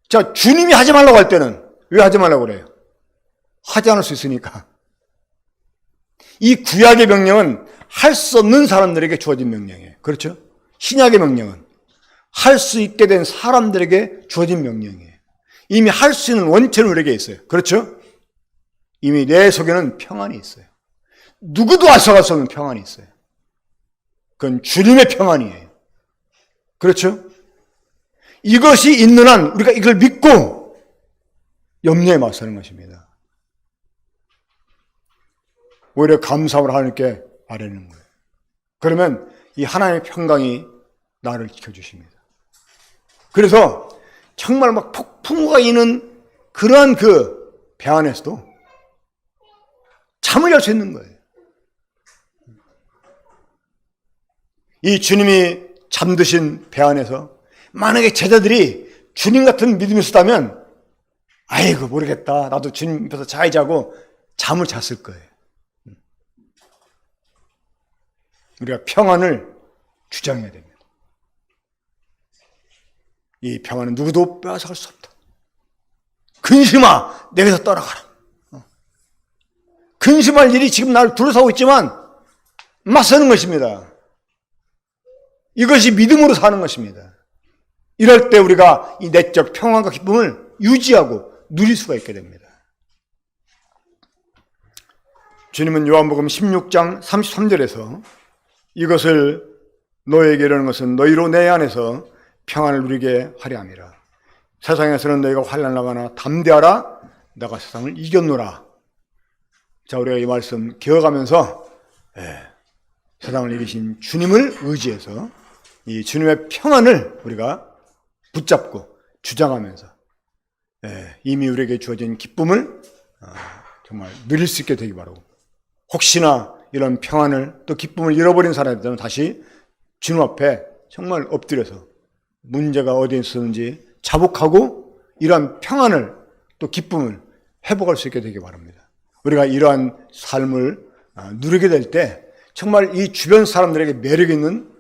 자, 주님이 하지 말라고 할 때는 왜 하지 말라고 그래요? 하지 않을 수 있으니까. 이 구약의 명령은 할 수 없는 사람들에게 주어진 명령이에요. 그렇죠? 신약의 명령은 할 수 있게 된 사람들에게 주어진 명령이에요. 이미 할 수 있는 원천은 우리에게 있어요. 그렇죠? 이미 내 속에는 평안이 있어요. 누구도 앗아갈 수 없는 평안이 있어요. 그건 주님의 평안이에요. 그렇죠? 이것이 있는 한 우리가 이걸 믿고 염려에 맞서는 것입니다. 오히려 감사함을 하나님께 아뢰는 거예요. 그러면 이 하나님의 평강이 나를 지켜주십니다. 그래서 정말 막 폭풍우가 이는 그러한 그 배 안에서도 잠을 잘 수 있는 거예요. 이 주님이 잠드신 배 안에서 만약에 제자들이 주님 같은 믿음이 있었다면 아이고 모르겠다, 나도 주님 앞에서 자야지 하고 잠을 잤을 거예요. 우리가 평안을 주장해야 됩니다. 이 평안은 누구도 빼앗아갈 수 없다. 근심아, 내게서 떠나가라. 근심할 일이 지금 나를 둘러싸고 있지만 맞서는 것입니다. 이것이 믿음으로 사는 것입니다. 이럴 때 우리가 이 내적 평안과 기쁨을 유지하고 누릴 수가 있게 됩니다. 주님은 요한복음 16장 33절에서 이것을 너에게 이르는 것은 너희로 내 안에서 평안을 누리게 하려 함이라. 세상에서는 너희가 환난을 당하나 담대하라, 내가 세상을 이겼노라. 자, 우리가 이 말씀 기억하면서 세상을 이기신 주님을 의지해서 이 주님의 평안을 우리가 붙잡고 주장하면서 이미 우리에게 주어진 기쁨을 정말 누릴 수 있게 되기 바라고, 혹시나 이런 평안을 또 기쁨을 잃어버린 사람들은 다시 주님 앞에 정말 엎드려서 문제가 어디에 있었는지 자복하고 이러한 평안을 또 기쁨을 회복할 수 있게 되기 바랍니다. 우리가 이러한 삶을 누리게 될 때 정말 이 주변 사람들에게 매력 있는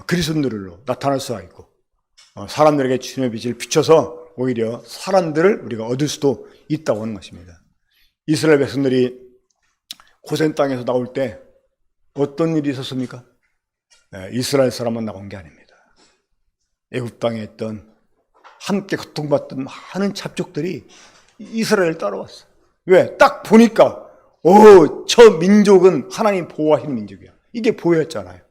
그리스도인들로 나타날 수가 있고, 사람들에게 주님의 빛을 비춰서 오히려 사람들을 우리가 얻을 수도 있다고 하는 것입니다. 이스라엘 백성들이 고센 땅에서 나올 때 어떤 일이 있었습니까? 이스라엘 사람만 나온 게 아닙니다. 애굽 땅에 있던 함께 고통받던 많은 잡족들이 이스라엘을 따라왔어. 왜? 딱 보니까 저 민족은 하나님 보호하시는 민족이야. 이게 보였잖아요.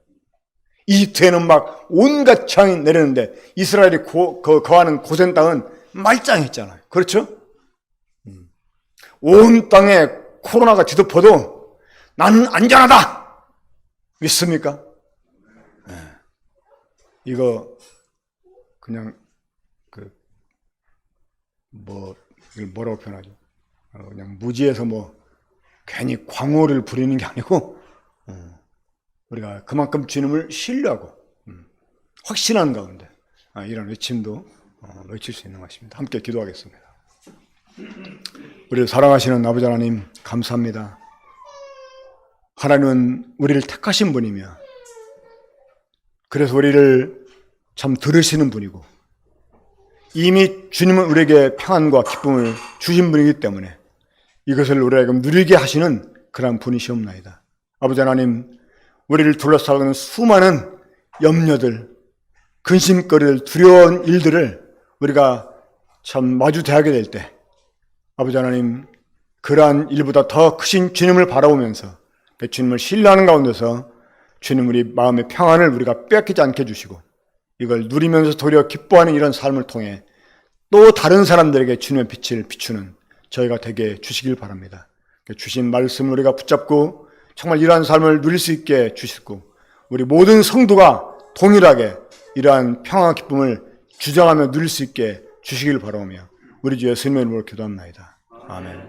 이집트에는 막 온갖 재앙이 내렸는데 이스라엘이 거하는 고센 땅은 말짱했잖아요. 그렇죠? 온 땅에 코로나가 뒤덮어도 나는 안전하다! 믿습니까? 이거 그냥 이걸 뭐라고 표현하죠? 그냥 무지해서 괜히 광호를 부리는 게 아니고 우리가 그만큼 주님을 신뢰하고 확신하는 가운데 이런 외침도 외칠 수 있는 것입니다. 함께 기도하겠습니다. 우리를 사랑하시는 아버지 하나님, 감사합니다. 하나님은 우리를 택하신 분이며 그래서 우리를 참 들으시는 분이고 이미 주님은 우리에게 평안과 기쁨을 주신 분이기 때문에 이것을 우리에게 누리게 하시는 그런 분이시옵나이다. 아버지 하나님, 우리를 둘러싸고 있는 수많은 염려들, 근심거리들, 두려운 일들을 우리가 참 마주대하게 될 때 아버지 하나님, 그러한 일보다 더 크신 주님을 바라보면서 그 주님을 신뢰하는 가운데서 주님 우리 마음의 평안을 우리가 빼앗기지 않게 해주시고 이걸 누리면서 도리어 기뻐하는 이런 삶을 통해 또 다른 사람들에게 주님의 빛을 비추는 저희가 되게 주시길 바랍니다. 주신 말씀을 우리가 붙잡고 정말 이러한 삶을 누릴 수 있게 주시고 우리 모든 성도가 동일하게 이러한 평안과 기쁨을 주장하며 누릴 수 있게 주시길 바라오며 우리 주 예수님의 이름으로 기도합니다. 아멘.